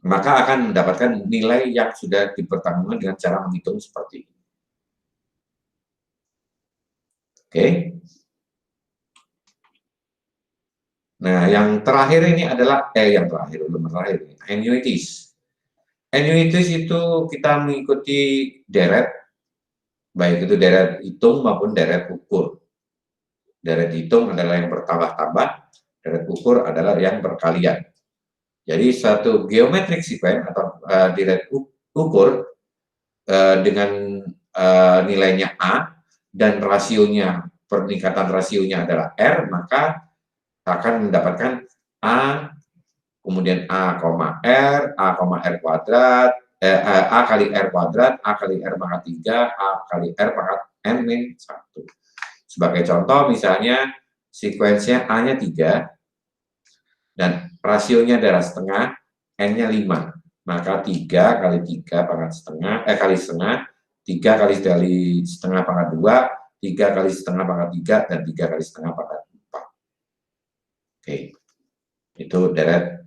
maka akan mendapatkan nilai yang sudah dipertanggungkan dengan cara menghitung seperti ini. Oke. Nah, yang terakhir ini adalah yang terakhir belum terakhir ini, annuities. Annuities itu kita mengikuti deret, baik itu deret hitung maupun deret ukur. Deret hitung adalah yang bertambah-tambah, deret ukur adalah yang berkalian. Jadi satu geometric sequence atau deret ukur dengan nilainya A dan rasionya, peningkatan rasionya adalah R, maka akan mendapatkan A, kemudian A, R, R kuadrat, A kali R kuadrat, A kali R pangkat 3, A kali R pangkat N-1. Sebagai contoh, misalnya sekuensinya A-nya 3, dan rasionya adalah setengah, N-nya 5. Maka 3 kali 3 pangkat setengah, kali setengah, 3 kali setengah pangkat 2, 3 kali setengah pangkat 3, dan 3 kali setengah pangkat 4. Oke, itu deret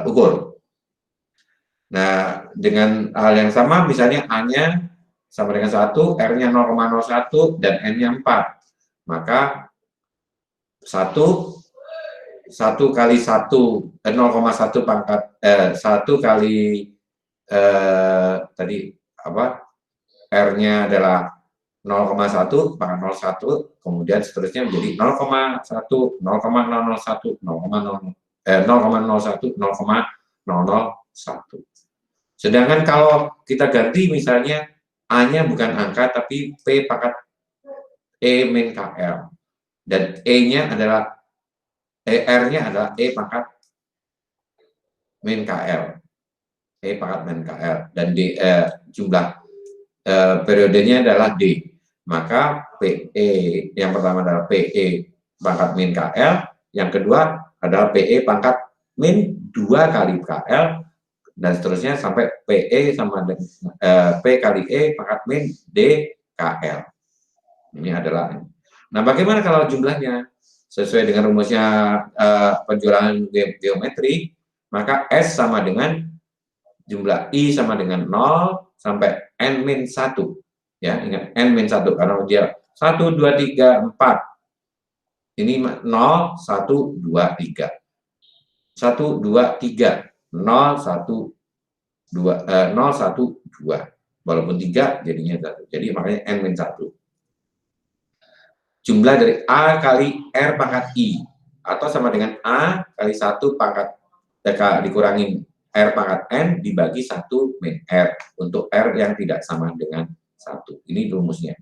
ukur. Nah, dengan hal yang sama, misalnya A-nya sama dengan 1, R-nya 0,01, dan N-nya 4. Maka 1 kali 1, 0,1 pangkat, 1 kali, tadi apa, R-nya adalah 0,1 pangkat 0,1, kemudian seterusnya menjadi 0,1, 0,001, 0,01, 0,001. Sedangkan kalau kita ganti misalnya A-nya bukan angka tapi P pangkat E min KL, dan E-nya adalah R-nya adalah E pangkat min KL, E pangkat min KL, dan jumlah periodenya adalah D. Maka PE yang pertama adalah PE pangkat min KL, yang kedua adalah PE pangkat min 2 kali KL, dan seterusnya sampai PE sama dengan P kali E pangkat min D KL. Ini adalah. Nah, bagaimana kalau jumlahnya? Sesuai dengan rumusnya penjualan geometri, maka S sama dengan jumlah I sama dengan 0 sampai N-1. Ya, ingat N-1 karena dia 1, 2, 3, 4. Ini 0, 1, 2, 3. 1, 2, 3. 0, 1, 2, 0, 1, 2. Walaupun 3 jadinya 1. Jadi makanya N-1. Jumlah dari A kali R pangkat I, atau sama dengan A kali 1 pangkat dikurangi R pangkat N dibagi 1 min R untuk R yang tidak sama dengan 1. Ini rumusnya.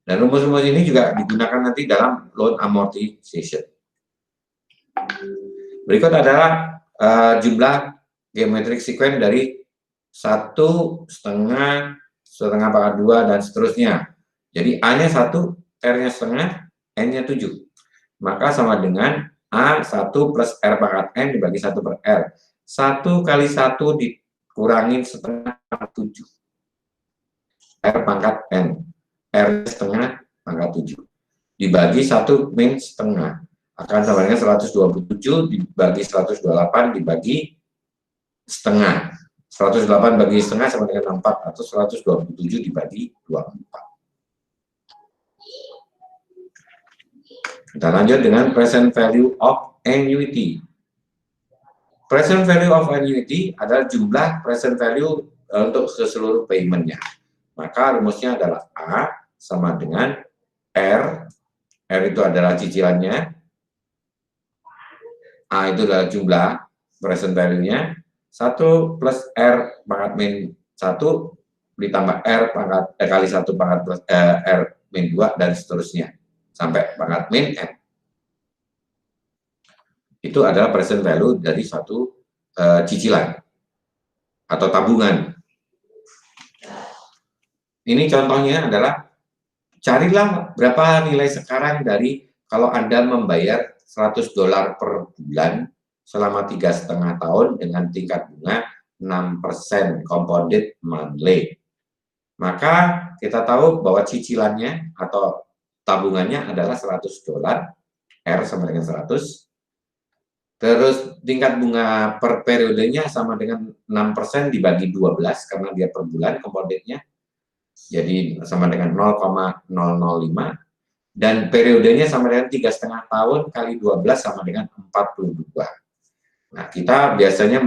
Dan rumus-rumus ini juga digunakan nanti dalam loan amortization. Berikut adalah jumlah geometric sequence dari 1, setengah pangkat 2, dan seterusnya. Jadi A-nya 1, R-nya setengah, N-nya 7. Maka sama dengan A1 plus R pangkat N dibagi 1 per R. 1 kali 1 dikurangin setengah pangkat 7. R pangkat N. R setengah pangkat 7. Dibagi 1 min setengah. Akan sama dengan 127 dibagi 128 dibagi setengah. 108 bagi setengah sama dengan 4, atau 127 dibagi 24. Kita lanjut dengan present value of annuity. Present value of annuity adalah jumlah present value untuk seluruh payment-nya. Maka rumusnya adalah A sama dengan R. R itu adalah cicilannya. A itu adalah jumlah present value-nya. 1 plus R pangkat min 1 ditambah R pangkat kali 1 pangkat plus R min 2, dan seterusnya sampai pangkat min N. Itu adalah present value dari suatu cicilan atau tabungan. Ini contohnya adalah, carilah berapa nilai sekarang dari kalau Anda membayar $100 per bulan selama 3,5 tahun dengan tingkat bunga 6% compounded monthly. Maka kita tahu bahwa cicilannya atau tabungannya adalah $100, R sama dengan 100. Terus tingkat bunga per periodenya sama dengan 6% dibagi 12 karena dia per bulan compoundednya. Jadi sama dengan 0,005. dan periodenya sama dengan 3,5 tahun kali 12 sama dengan 42. Nah, kita biasanya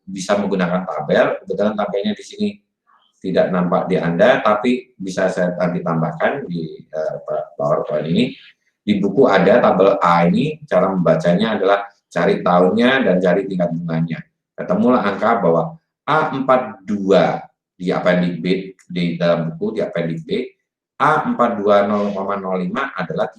bisa menggunakan tabel. Kebetulan tabelnya di sini tidak nampak di Anda, tapi bisa saya tadi tambahkan di PowerPoint ini. Di buku ada tabel A ini, cara membacanya adalah cari tahunnya dan cari tingkat bunganya. Ketemulah angka bahwa A42 di appendix B, di dalam buku di appendix B, A42,005 adalah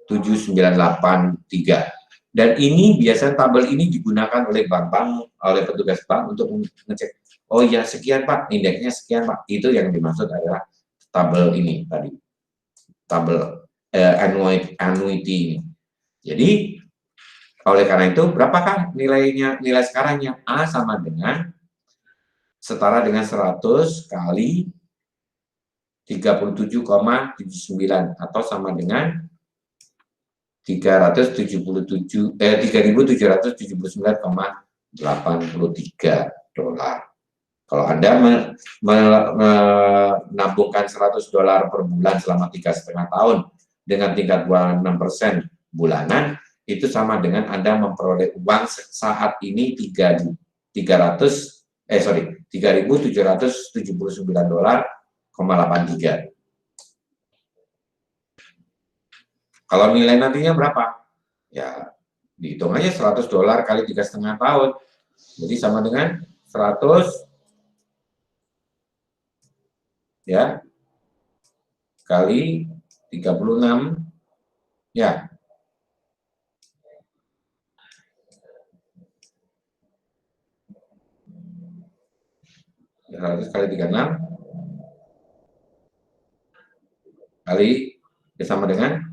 37,7983. Dan ini biasanya tabel ini digunakan oleh bank-bank, oleh petugas bank untuk mengecek, oh ya sekian Pak, indeksnya sekian Pak. Itu yang dimaksud adalah tabel ini tadi, tabel annuity ini. Jadi oleh karena itu berapakah nilai sekarangnya? A sama dengan setara dengan 100 kali 37,79 atau sama dengan 3.779,83 dolar. Kalau Anda menabungkan $100 per bulan selama 3,5 tahun dengan tingkat bunga 6% bulanan, itu sama dengan Anda memperoleh uang saat ini $3.779,83. Kalau nilai nantinya berapa? Ya, dihitung aja $100 kali 3,5 tahun. Jadi sama dengan 100 ya kali 36 ya. Ya 100 kali 36 kali ya sama dengan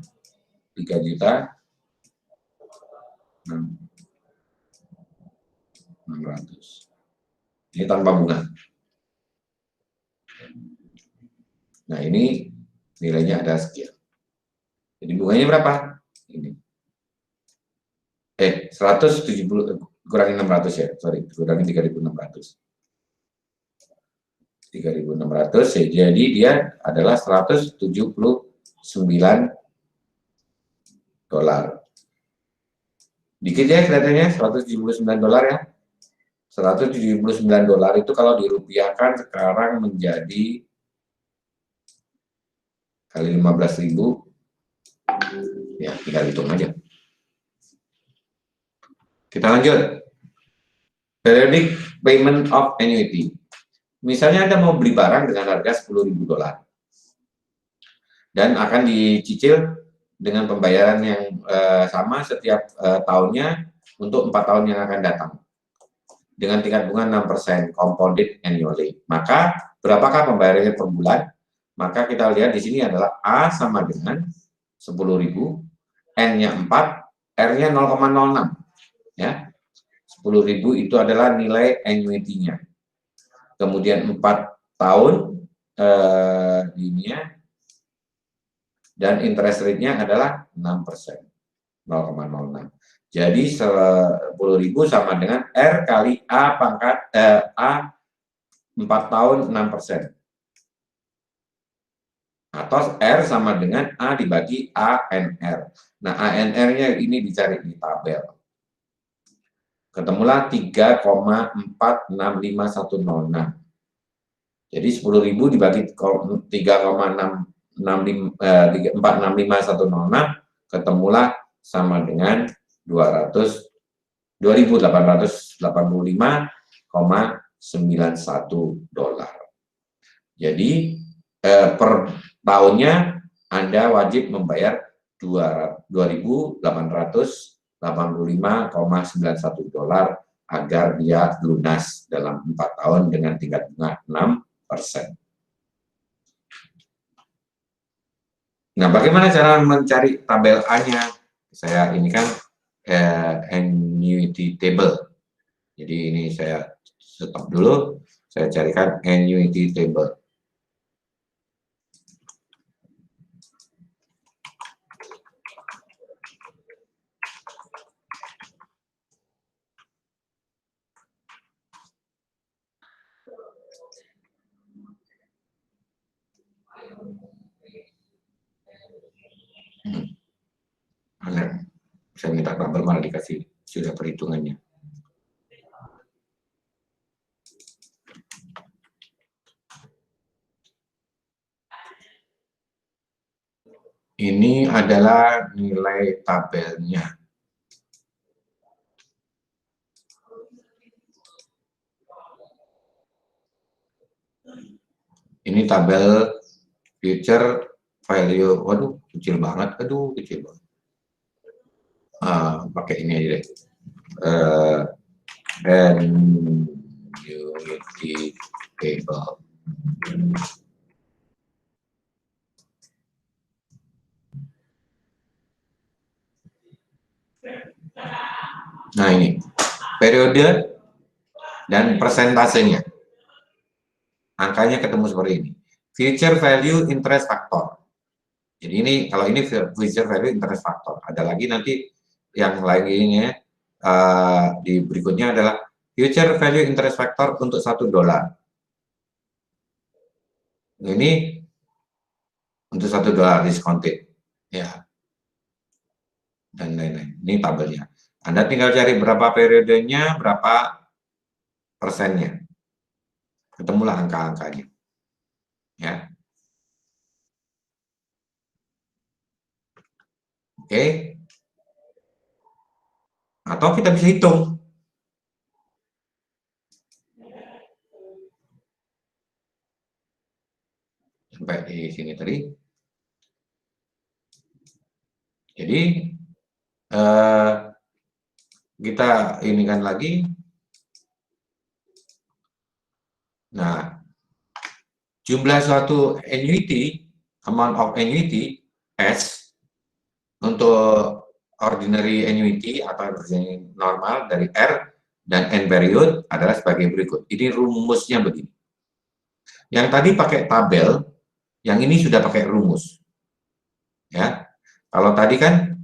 3.600.000. Ini tanpa bunga. Nah, ini nilainya ada sekian. Jadi bunganya berapa? Ini. 170 kurangi 600 ya. Sorry, kurangi 3.600. 3.600 ya, jadi dia adalah $179. Dikit ya kelihatannya, $179 ya. $179 itu kalau dirupiahkan sekarang menjadi kali 15.000, ya tinggal hitung aja. Kita lanjut. Periodic payment of annuity. Misalnya Anda mau beli barang dengan harga $10.000 dan akan dicicil dengan pembayaran yang sama setiap tahunnya untuk 4 tahun yang akan datang dengan tingkat bunga 6% compounded annually. Maka berapakah pembayarannya per bulan? Maka kita lihat di sini adalah A sama dengan 10.000, N-nya 4, R-nya 0,06 ya. 10.000 itu adalah nilai annuity-nya. Kemudian 4 tahun ininya, dan interest rate-nya adalah 6%, 0,06. Jadi 10.000 sama dengan R kali A pangkat A 4 tahun 6%. Atau R sama dengan A dibagi ANR. Nah, ANR-nya ini dicari di tabel. Ketemulah 3,465106. Jadi 10.000 dibagi 3,465106 ketemulah sama dengan 2.885,91 dolar. Jadi per tahunnya Anda wajib membayar 2.885,91 dolar agar dia lunas dalam 4 tahun dengan tingkat bunga 6%. Nah, bagaimana cara mencari tabel A-nya? Saya ini kan annuity table. Jadi ini saya stop dulu, saya carikan annuity table. Saya minta tabel malah dikasih sudah perhitungannya. Ini adalah nilai tabelnya. Ini tabel future value. Waduh, kecil banget. Aduh, kecil banget. Pakai ini aja deh. Annuity table. Nah, ini periode dan persentasenya. Angkanya ketemu seperti ini. Future value interest factor. Jadi ini, kalau ini future value interest factor. Ada lagi nanti yang lainnya di berikutnya adalah future value interest factor untuk $1. Ini untuk $1 discounted. Ya. Dan lain-lain. Ini tabelnya. Anda tinggal cari berapa periodenya, berapa persennya. Ketemulah angka-angkanya. Ya. Oke. Atau kita bisa hitung. Sampai di sini tadi. Jadi kita inikan lagi. Nah, jumlah suatu annuity, amount of annuity, S, untuk ordinary annuity atau normal dari R dan N period adalah sebagai berikut. Ini rumusnya begini. Yang tadi pakai tabel, yang ini sudah pakai rumus. Ya, kalau tadi kan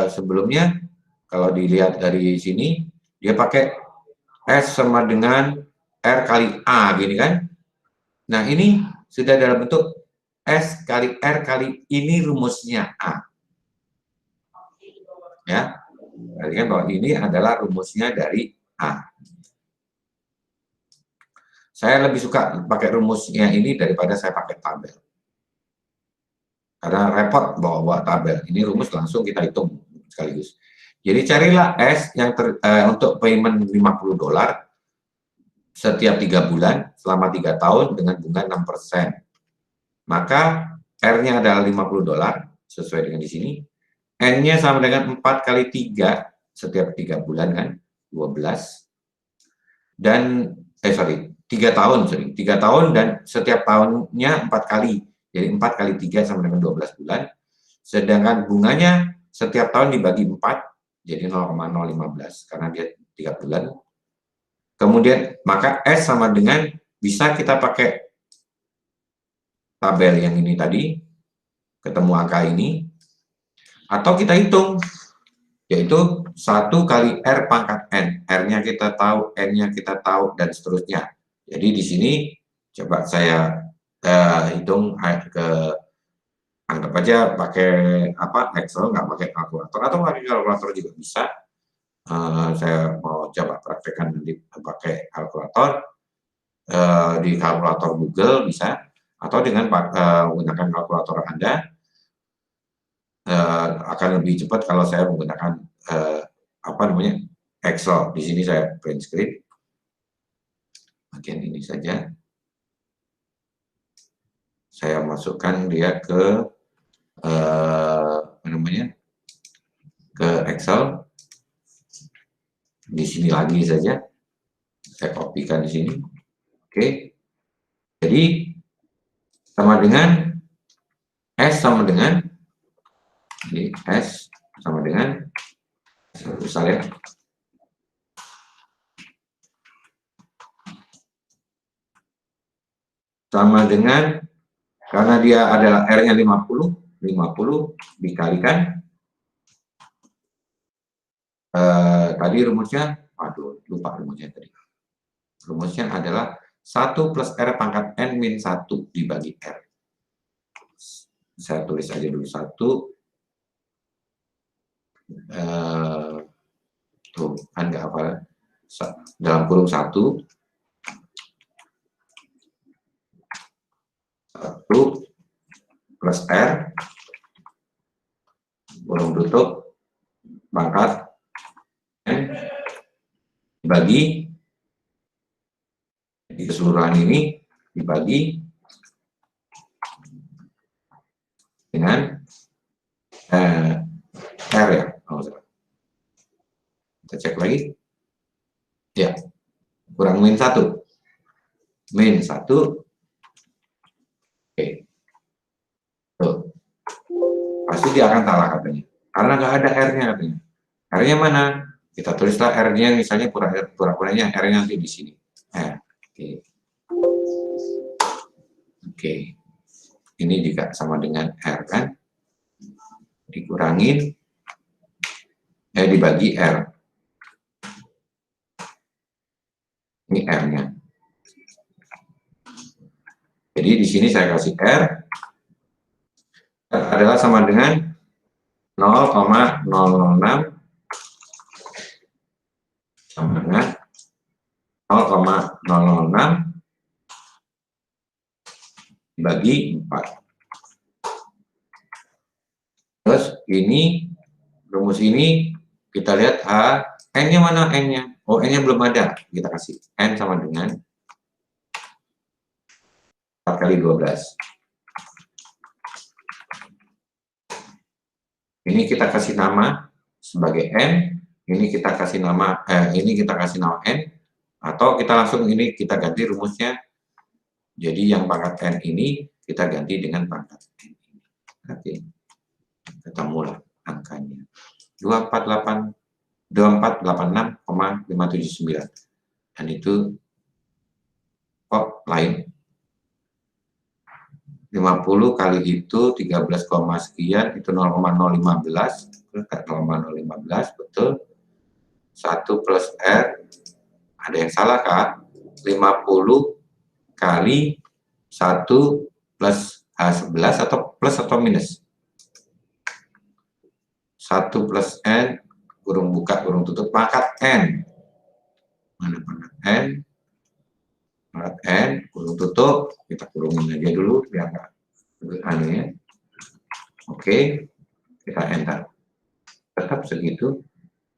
sebelumnya, kalau dilihat dari sini, dia pakai S sama dengan R kali A, gini kan. Nah, ini sudah dalam bentuk S kali R kali ini rumusnya A. Ya, perhatikan bahwa ini adalah rumusnya dari A. Saya lebih suka pakai rumusnya ini daripada saya pakai tabel. Karena repot bawa tabel. Ini rumus langsung kita hitung sekaligus. Jadi carilah S yang untuk payment $50 setiap 3 bulan selama 3 tahun dengan bunga 6%. Maka R-nya adalah $50 sesuai dengan di sini. N-nya sama dengan 4 kali 3 setiap 3 bulan kan, 12. Dan 3 tahun, 3 tahun dan setiap tahunnya 4 kali. Jadi 4 kali 3 sama dengan 12 bulan. Sedangkan bunganya setiap tahun dibagi 4, jadi 0,015 karena dia 3 bulan. Kemudian maka S sama dengan, bisa kita pakai tabel yang ini tadi, ketemu angka ini, atau kita hitung, yaitu 1 kali R pangkat N. R-nya kita tahu, N-nya kita tahu, dan seterusnya. Jadi di sini coba saya hitung anggap aja pakai Excel, nggak pakai kalkulator, atau pakai kalkulator juga bisa. Saya mau coba praktekkan nanti pakai kalkulator, di kalkulator Google bisa, atau dengan menggunakan kalkulator Anda. Akan lebih cepat kalau saya menggunakan Excel. Di sini saya print screen bagian ini saja. Saya masukkan dia ke ke Excel. Di sini lagi saja. Saya kopikan di sini. Oke. Jadi sama dengan S sama dengan ini, S sama dengan besar ya. Sama dengan, karena dia adalah R-nya 50 dikalikan tadi rumusnya, lupa rumusnya tadi. Rumusnya adalah 1 plus R pangkat N min 1 dibagi R. Saya tulis aja dulu 1 tuh kan nggak apa, dalam kurung 1 plus R kurung tutup pangkat N dibagi di keseluruhan ini dibagi dengan R ya. Kita cek lagi ya, kurang min 1 oke. Tuh. Pasti dia akan salah katanya karena nggak ada R-nya katanya. R-nya mana? Kita tulislah R-nya misalnya pura-puranya R-nya nanti di sini. Oke. Ini juga sama dengan R kan? Dikurangin dibagi R. Ini R-nya. Jadi di sini saya kasih R adalah sama dengan 0,006 sama dengan 0,006 dibagi 4. Terus ini rumus ini kita lihat N-nya mana N-nya? Oh, N-nya belum ada. Kita kasih N sama dengan 4 kali 12. Ini kita kasih nama sebagai N, ini kita kasih nama N, atau kita langsung ini kita ganti rumusnya. Jadi yang pangkat N ini kita ganti dengan pangkat N ini. Nanti ketemulah angkanya. 2486,579. Dan itu kok lain. 50 kali itu 13, sekian itu 0,015 betul. 1 plus R ada yang salah Kak. 50 kali 1 plus H11 atau plus atau minus? 1 plus N kurung buka kurung tutup pangkat N. Mana pangkat N? Pangkat N kurung tutup, kita kurungin aja dulu biar nggak aneh ya. Oke, kita enter. Tetap segitu.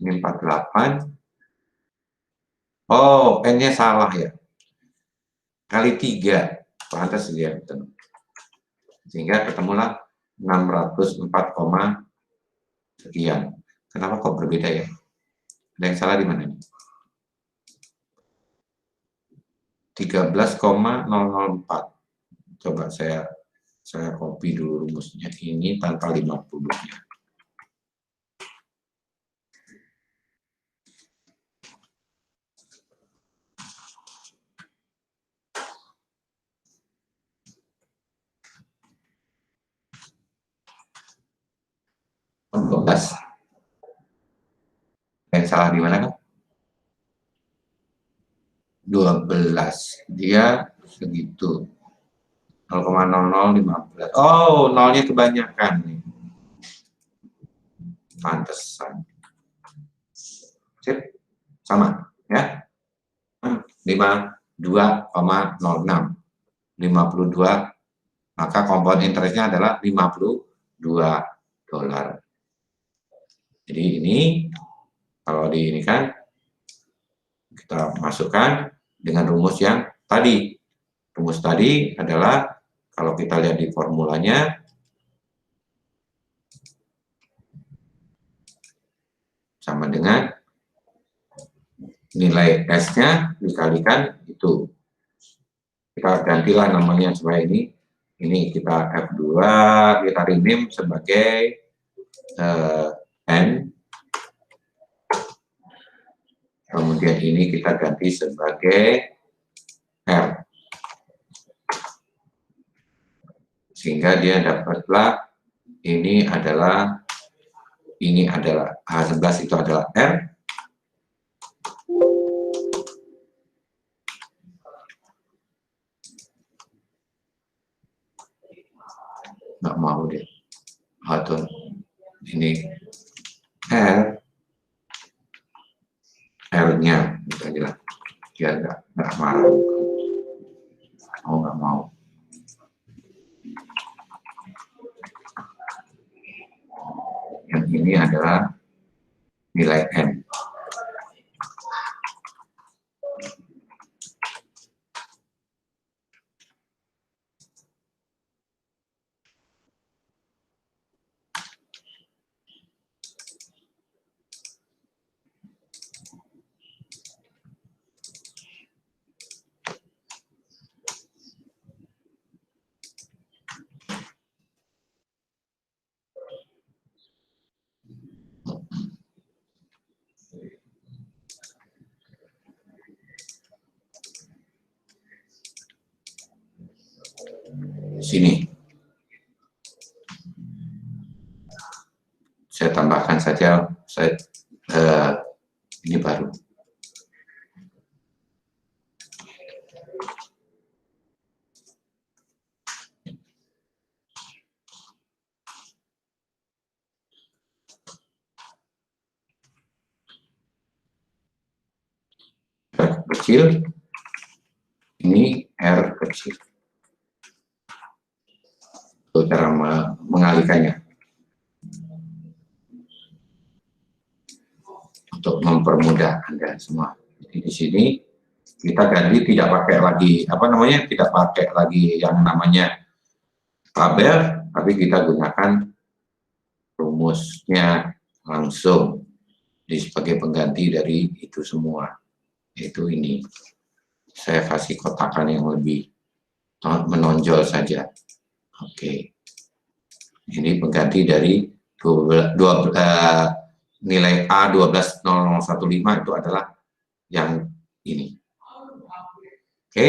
Ini 48. Oh, N-nya salah ya. Kali 3. Pantas dia betul. Sehingga ketemulah 604, sekian. Kenapa kok berbeda ya? Ada yang salah di mana nih? 13,004. Coba saya copy dulu rumusnya ini tanpa 50-nya. Yang salah di mana kan? 12. Dia segitu. 0,0015. Oh, nolnya kebanyakan nih. Pantesan. Sip. Sama ya. 52,06. 52. Maka compound interestnya adalah $52. Jadi ini kalau di ini kan kita masukkan dengan rumus yang tadi. Rumus tadi adalah kalau kita lihat di formulanya sama dengan nilai S-nya dikalikan itu. Kita gantilah namanya supaya ini kita F2, kita rename sebagai N. Kemudian ini kita ganti sebagai R. Sehingga dia dapatlah ini adalah H11 itu adalah R. Nggak mau deh. Atau ini R-nya bisa bilang dia nggak marah, nggak mau. Yang ini adalah nilai N. Sini saya tambahkan saja, ini baru. R kecil, ini R kecil. Itu cara mengalihkannya. Untuk mempermudah Anda semua. Jadi di sini kita ganti tidak pakai lagi tidak pakai lagi yang namanya tabel, tapi kita gunakan rumusnya langsung sebagai pengganti dari itu semua. Yaitu ini. Saya kasih kotakan yang lebih menonjol saja. Oke. Ini pengganti dari nilai A120015 itu adalah yang ini. Oke,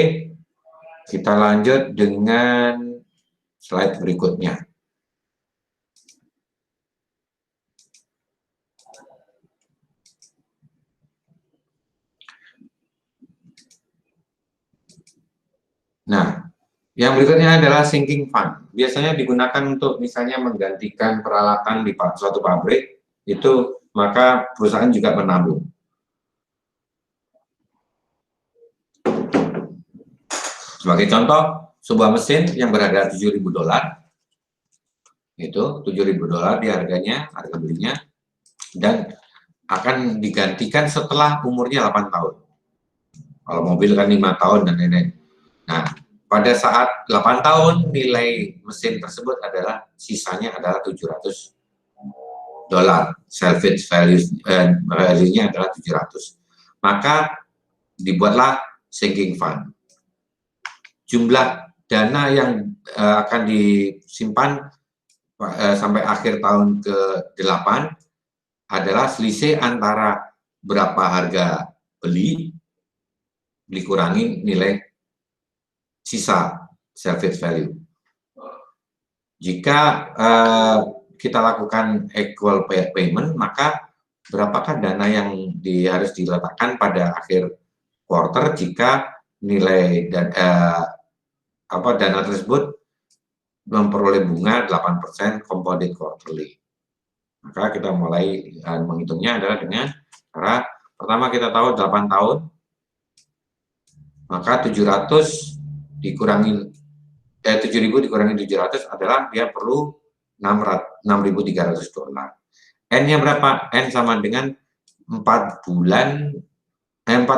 kita lanjut dengan slide berikutnya. Nah, yang berikutnya adalah sinking fund. Biasanya digunakan untuk misalnya menggantikan peralatan di suatu pabrik, itu maka perusahaan juga menabung. Sebagai contoh, sebuah mesin yang berharga $7.000, itu $7.000 di harga belinya, dan akan digantikan setelah umurnya 8 tahun. Kalau mobil kan 5 tahun dan lain-lain. Nah, pada saat 8 tahun nilai mesin tersebut adalah sisanya adalah $700. Salvage value-nya adalah 700. Maka dibuatlah sinking fund. Jumlah dana yang akan disimpan sampai akhir tahun ke-8 adalah selisih antara berapa harga beli dikurangi nilai sisa salvage value. Jika kita lakukan equal payment, maka berapakah dana yang harus diletakkan pada akhir quarter jika nilai dana tersebut memperoleh bunga 8% compounded quarterly. Maka kita mulai menghitungnya adalah dengan cara pertama kita tahu 8 tahun, maka 700 dikurangi 7.000 dikurangi 700 adalah dia perlu $6.300. N-nya berapa? N sama dengan 4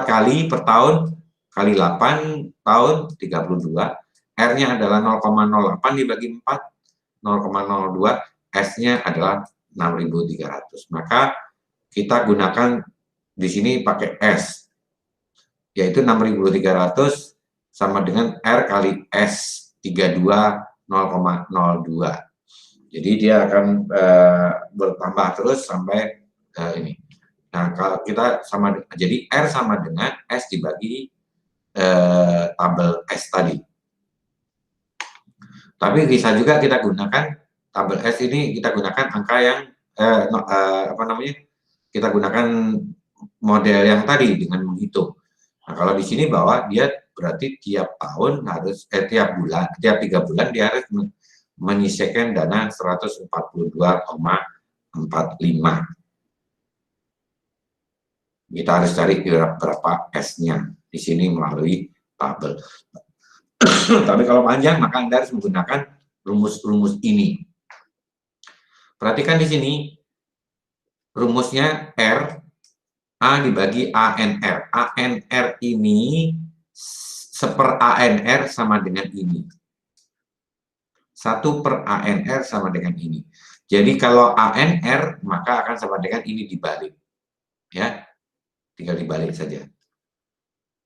kali per tahun kali 8 tahun 32. R-nya adalah 0,08 dibagi 4, 0,02. S-nya adalah 6.300. Maka kita gunakan di sini pakai S, yaitu 6.300 sama dengan R kali S 32 0,02. Jadi dia akan bertambah terus sampai ini. Nah, kalau kita jadi R sama dengan S dibagi tabel S tadi. Tapi bisa juga kita gunakan tabel S ini, kita gunakan angka yang kita gunakan model yang tadi dengan menghitung. Nah, kalau di sini bahwa dia berarti tiap tahun harus tiap 3 bulan dia harus menyisihkan dana 142,45. Kita harus cari berapa S-nya di sini melalui tabel. Tapi kalau panjang, maka Anda harus menggunakan rumus-rumus ini. Perhatikan di sini, rumusnya R, A dibagi ANR. ANR ini seper ANR sama dengan ini. 1 per ANR sama dengan ini. Jadi kalau ANR, maka akan sama dengan ini dibalik. Ya, tinggal dibalik saja.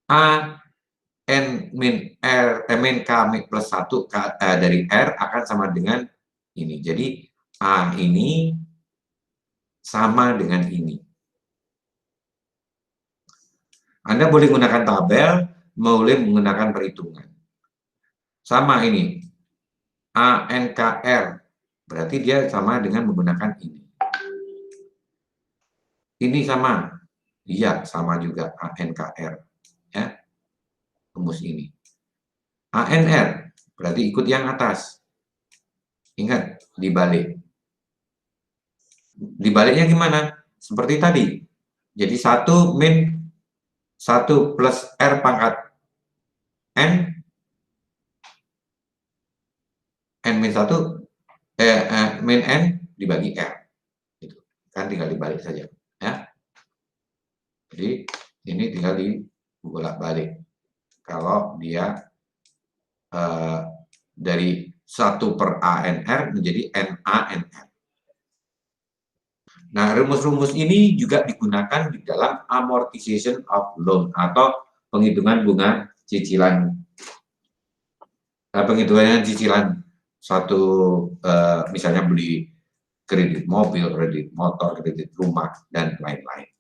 A N min R, min K min plus 1 dari R akan sama dengan ini. Jadi A ini sama dengan ini. Anda boleh menggunakan tabel, boleh menggunakan perhitungan. Sama ini. ANKR. Berarti dia sama dengan menggunakan ini. Ini sama. Iya, sama juga ANKR. Ya. Rumus ini. ANR. Berarti ikut yang atas. Ingat, dibalik. Dibaliknya gimana? Seperti tadi. Jadi 1 min 1 plus R pangkat N. N min 1. Min N dibagi R. Gitu. Kan tinggal dibalik saja. Ya. Jadi ini tinggal dibolak-balik. Kalau dia dari 1 per ANR menjadi NANR. Nah, rumus-rumus ini juga digunakan di dalam amortization of loan atau penghitungan bunga cicilan. Penghitungan cicilan satu, misalnya beli kredit mobil, kredit motor, kredit rumah, dan lain-lain.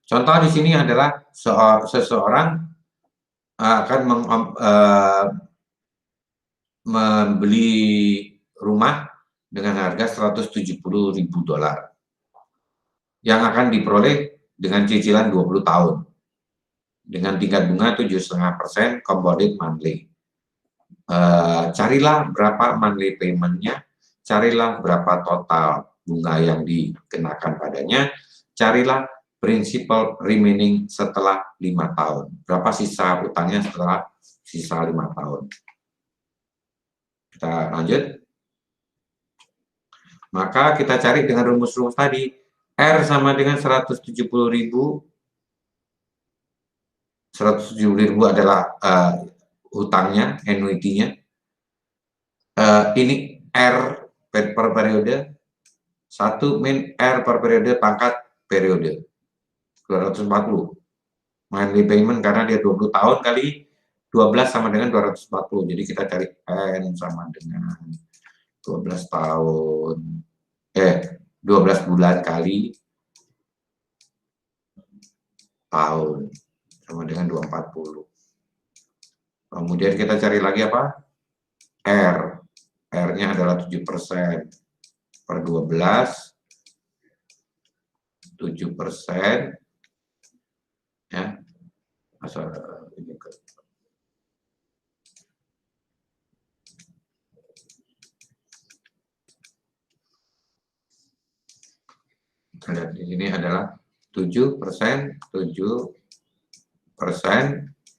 Contoh di sini adalah seseorang akan membeli rumah dengan harga $170.000 yang akan diperoleh dengan cicilan 20 tahun dengan tingkat bunga 7,5% compounded monthly. Carilah berapa monthly payment-nya, carilah berapa total bunga yang dikenakan padanya, carilah principal remaining setelah 5 tahun. Berapa sisa utangnya setelah sisa 5 tahun. Kita lanjut. Maka kita cari dengan rumus-rumus tadi. R sama dengan 170.000. 170.000 adalah hutangnya, annuity-nya. Ini R per periode. 1 min R per periode pangkat periode. 240. Monthly payment karena dia 20 tahun kali 12 sama dengan 240. Jadi kita cari N sama dengan 12 tahun. 12 bulan kali tahun sama dengan 240. Kemudian kita cari lagi apa? R. R-nya adalah 7% per 12. 7%. Ya. Asal ini ke di sini adalah 7%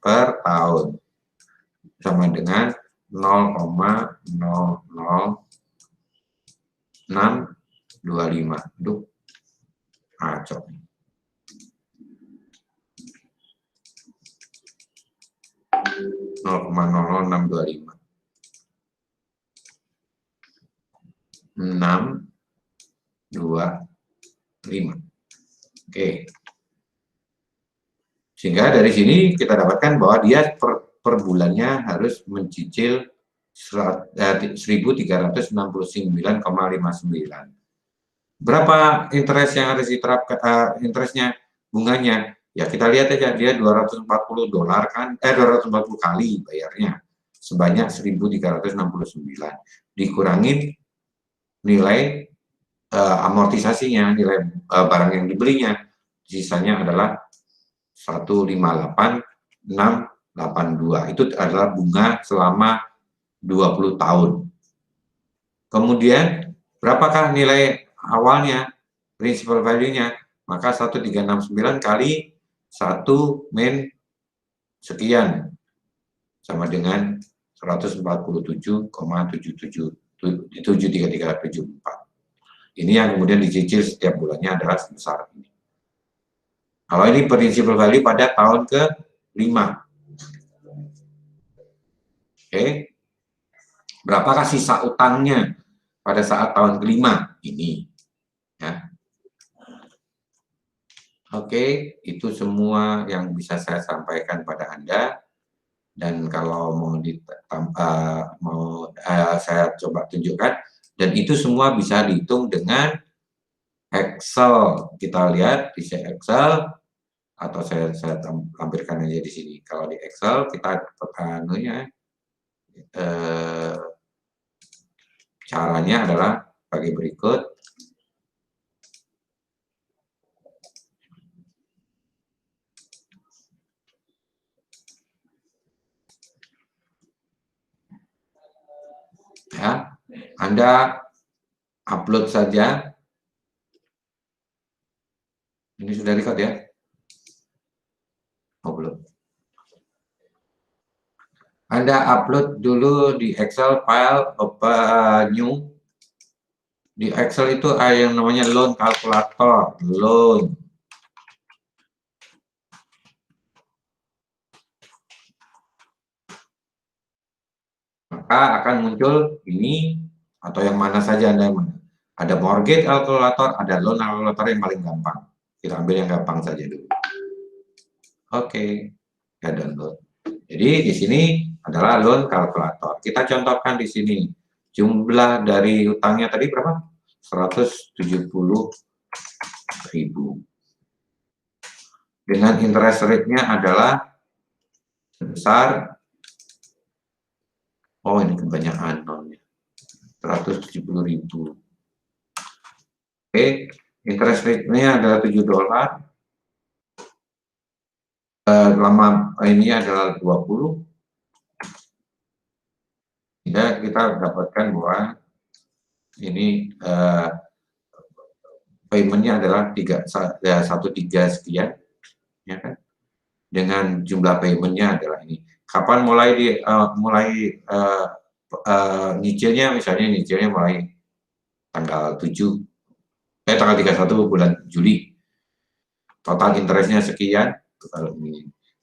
per tahun sama dengan 0,00625. Aduh, kacau. 0,00625. 625. Oke. Sehingga dari sini kita dapatkan bahwa dia per bulannya harus mencicil 1.369,59. Berapa interest yang harus diterapkan, interestnya, bunganya? Ya kita lihat aja, dia $240 kan, 240 kali bayarnya, sebanyak 1.369. Dikurangin nilai amortisasinya, nilai barang yang dibelinya, sisanya adalah 158.682. Itu adalah bunga selama 20 tahun. Kemudian berapakah nilai awalnya? principal value-nya, maka 1369 kali 1 min sekian sama dengan 147,73374. Ini yang kemudian dicicil setiap bulannya adalah sebesar ini. Kalau ini principal value pada tahun ke-5. Oke. Berapakah sisa utangnya pada saat tahun ke-5 ini? Ya. Oke, itu semua yang bisa saya sampaikan pada Anda. Dan kalau saya coba tunjukkan, dan itu semua bisa dihitung dengan Excel. Kita lihat di Excel, atau saya tampilkan aja di sini. Kalau di Excel kita caranya adalah bagi berikut. Ya, Anda upload saja. Ini sudah record ya? Oh, belum. Anda upload dulu di Excel file open new. Di Excel itu ada yang namanya loan calculator, loan. Maka akan muncul ini atau yang mana saja Anda yang mana. Ada mortgage calculator, ada loan calculator yang paling gampang. Kita ambil yang gampang saja dulu. Oke, ya download. Jadi di sini adalah loan calculator. Kita contohkan di sini. Jumlah dari utangnya tadi berapa? 170.000. Dengan interest rate-nya adalah sebesar, oh ini kebanyakan nolnya, 170.000. Oke, interest rate-nya adalah $7. Lama ini adalah 20. Ya, kita dapatkan bahwa ini payment-nya adalah 13 sekian, ya kan? Dengan jumlah payment-nya adalah ini. Kapan mulai nyicilnya? Misalnya nyicilnya mulai tanggal 31 bulan Juli. Total interest-nya sekian.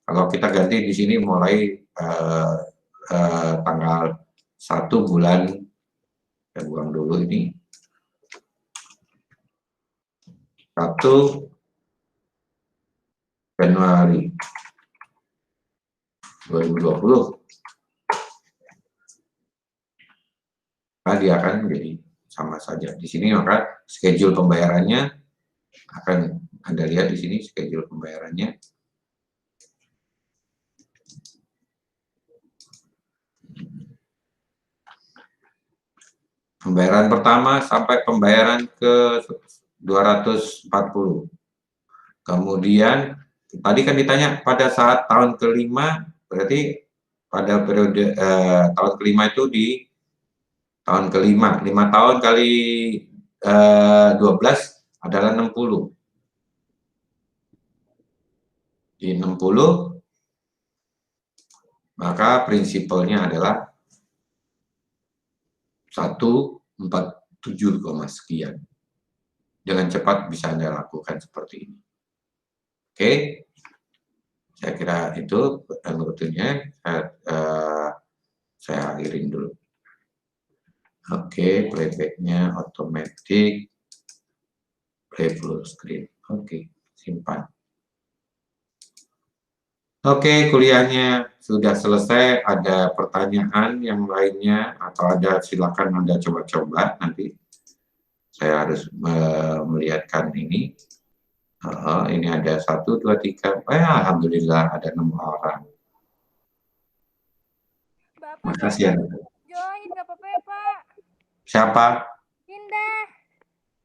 Kalau kita ganti di sini mulai tanggal 1 bulan, saya buang dulu ini, 1 Januari 2020, maka dia akan menjadi sama saja. Di sini maka schedule pembayarannya akan Anda lihat di sini schedule pembayarannya. Pembayaran pertama sampai pembayaran ke 240. Kemudian tadi kan ditanya pada saat tahun ke-5, berarti pada periode tahun ke-5 itu di tahun ke-5, 5 tahun kali 12 adalah 60. Di 60, maka prinsipalnya adalah 147, sekian. Dengan cepat bisa Anda lakukan seperti ini. Oke, saya kira itu rutenya. Saya akhirin dulu. Oke, playback-nya otomatis, play full screen. Oke, simpan. Oke, kuliahnya sudah selesai. Ada pertanyaan yang lainnya atau ada, silakan Anda coba-coba nanti. Saya harus melihatkan ini. Ini ada 1, 2, 3. Alhamdulillah ada 6 orang. Bapak, makasih ya. join, nggak apa-apa ya, Pak. Siapa? Indah.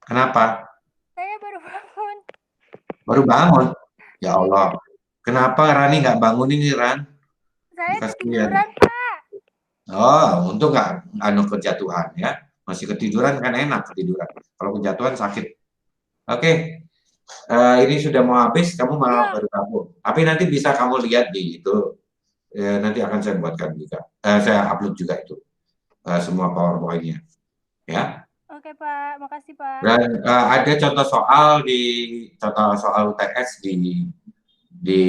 Kenapa? Saya baru bangun. Baru bangun? Ya Allah. Kenapa Rani nggak bangun ini, Ran? Saya Kasihan. ketiduran, Pak. Oh, untung nggak kejatuhan ya. Masih ketiduran kan enak ketiduran. Kalau kejatuhan sakit. Oke. Ini sudah mau habis, kamu malah Iya. baru gabung. Tapi nanti bisa kamu lihat di itu. Nanti akan saya buatkan juga. Saya upload juga itu. Semua PowerPoint-nya. Ya. Oke, Pak. Makasih, Pak. Dan ada contoh soal UTS di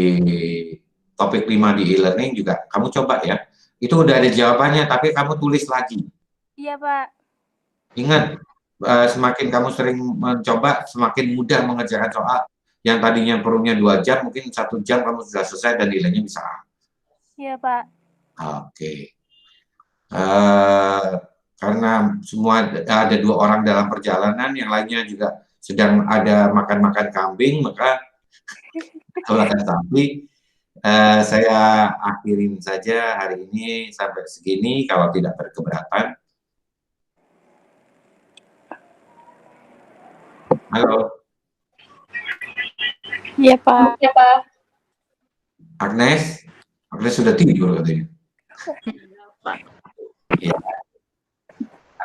topik 5 di e-learning juga. Kamu coba ya. Itu udah ada jawabannya, tapi kamu tulis lagi. Iya, Pak. Ingat, semakin kamu sering mencoba, semakin mudah mengerjakan soal. Yang tadinya perlunya 2 jam, mungkin 1 jam kamu sudah selesai dan nilainya bisa A. Iya, Pak. Oke. Karena semua ada 2 orang dalam perjalanan, yang lainnya juga sedang ada makan-makan kambing, maka makan sapi. Saya akhirin saja hari ini sampai segini, kalau tidak berkeberatan. Halo, Iya, Pak. Agnes. Agnes sudah tidur katanya. Ya.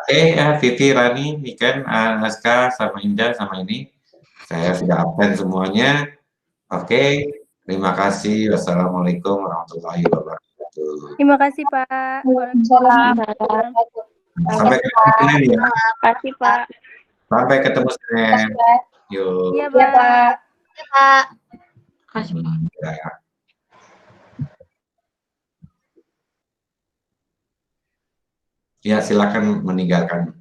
Oke, Vivi, Rani, Niken, Naska, sama Indah, sama ini. Saya sudah absen semuanya. Oke, terima kasih. Wassalamualaikum warahmatullahi wabarakatuh. Terima kasih, Pak. Waalaikumsalam. Sampai ketemu Senin ya. Terima kasih, Pak. Sampai ketemu Senin. Yuk. Iya, Iya, Pak. Pak. Ya. Ya, silakan meninggalkan.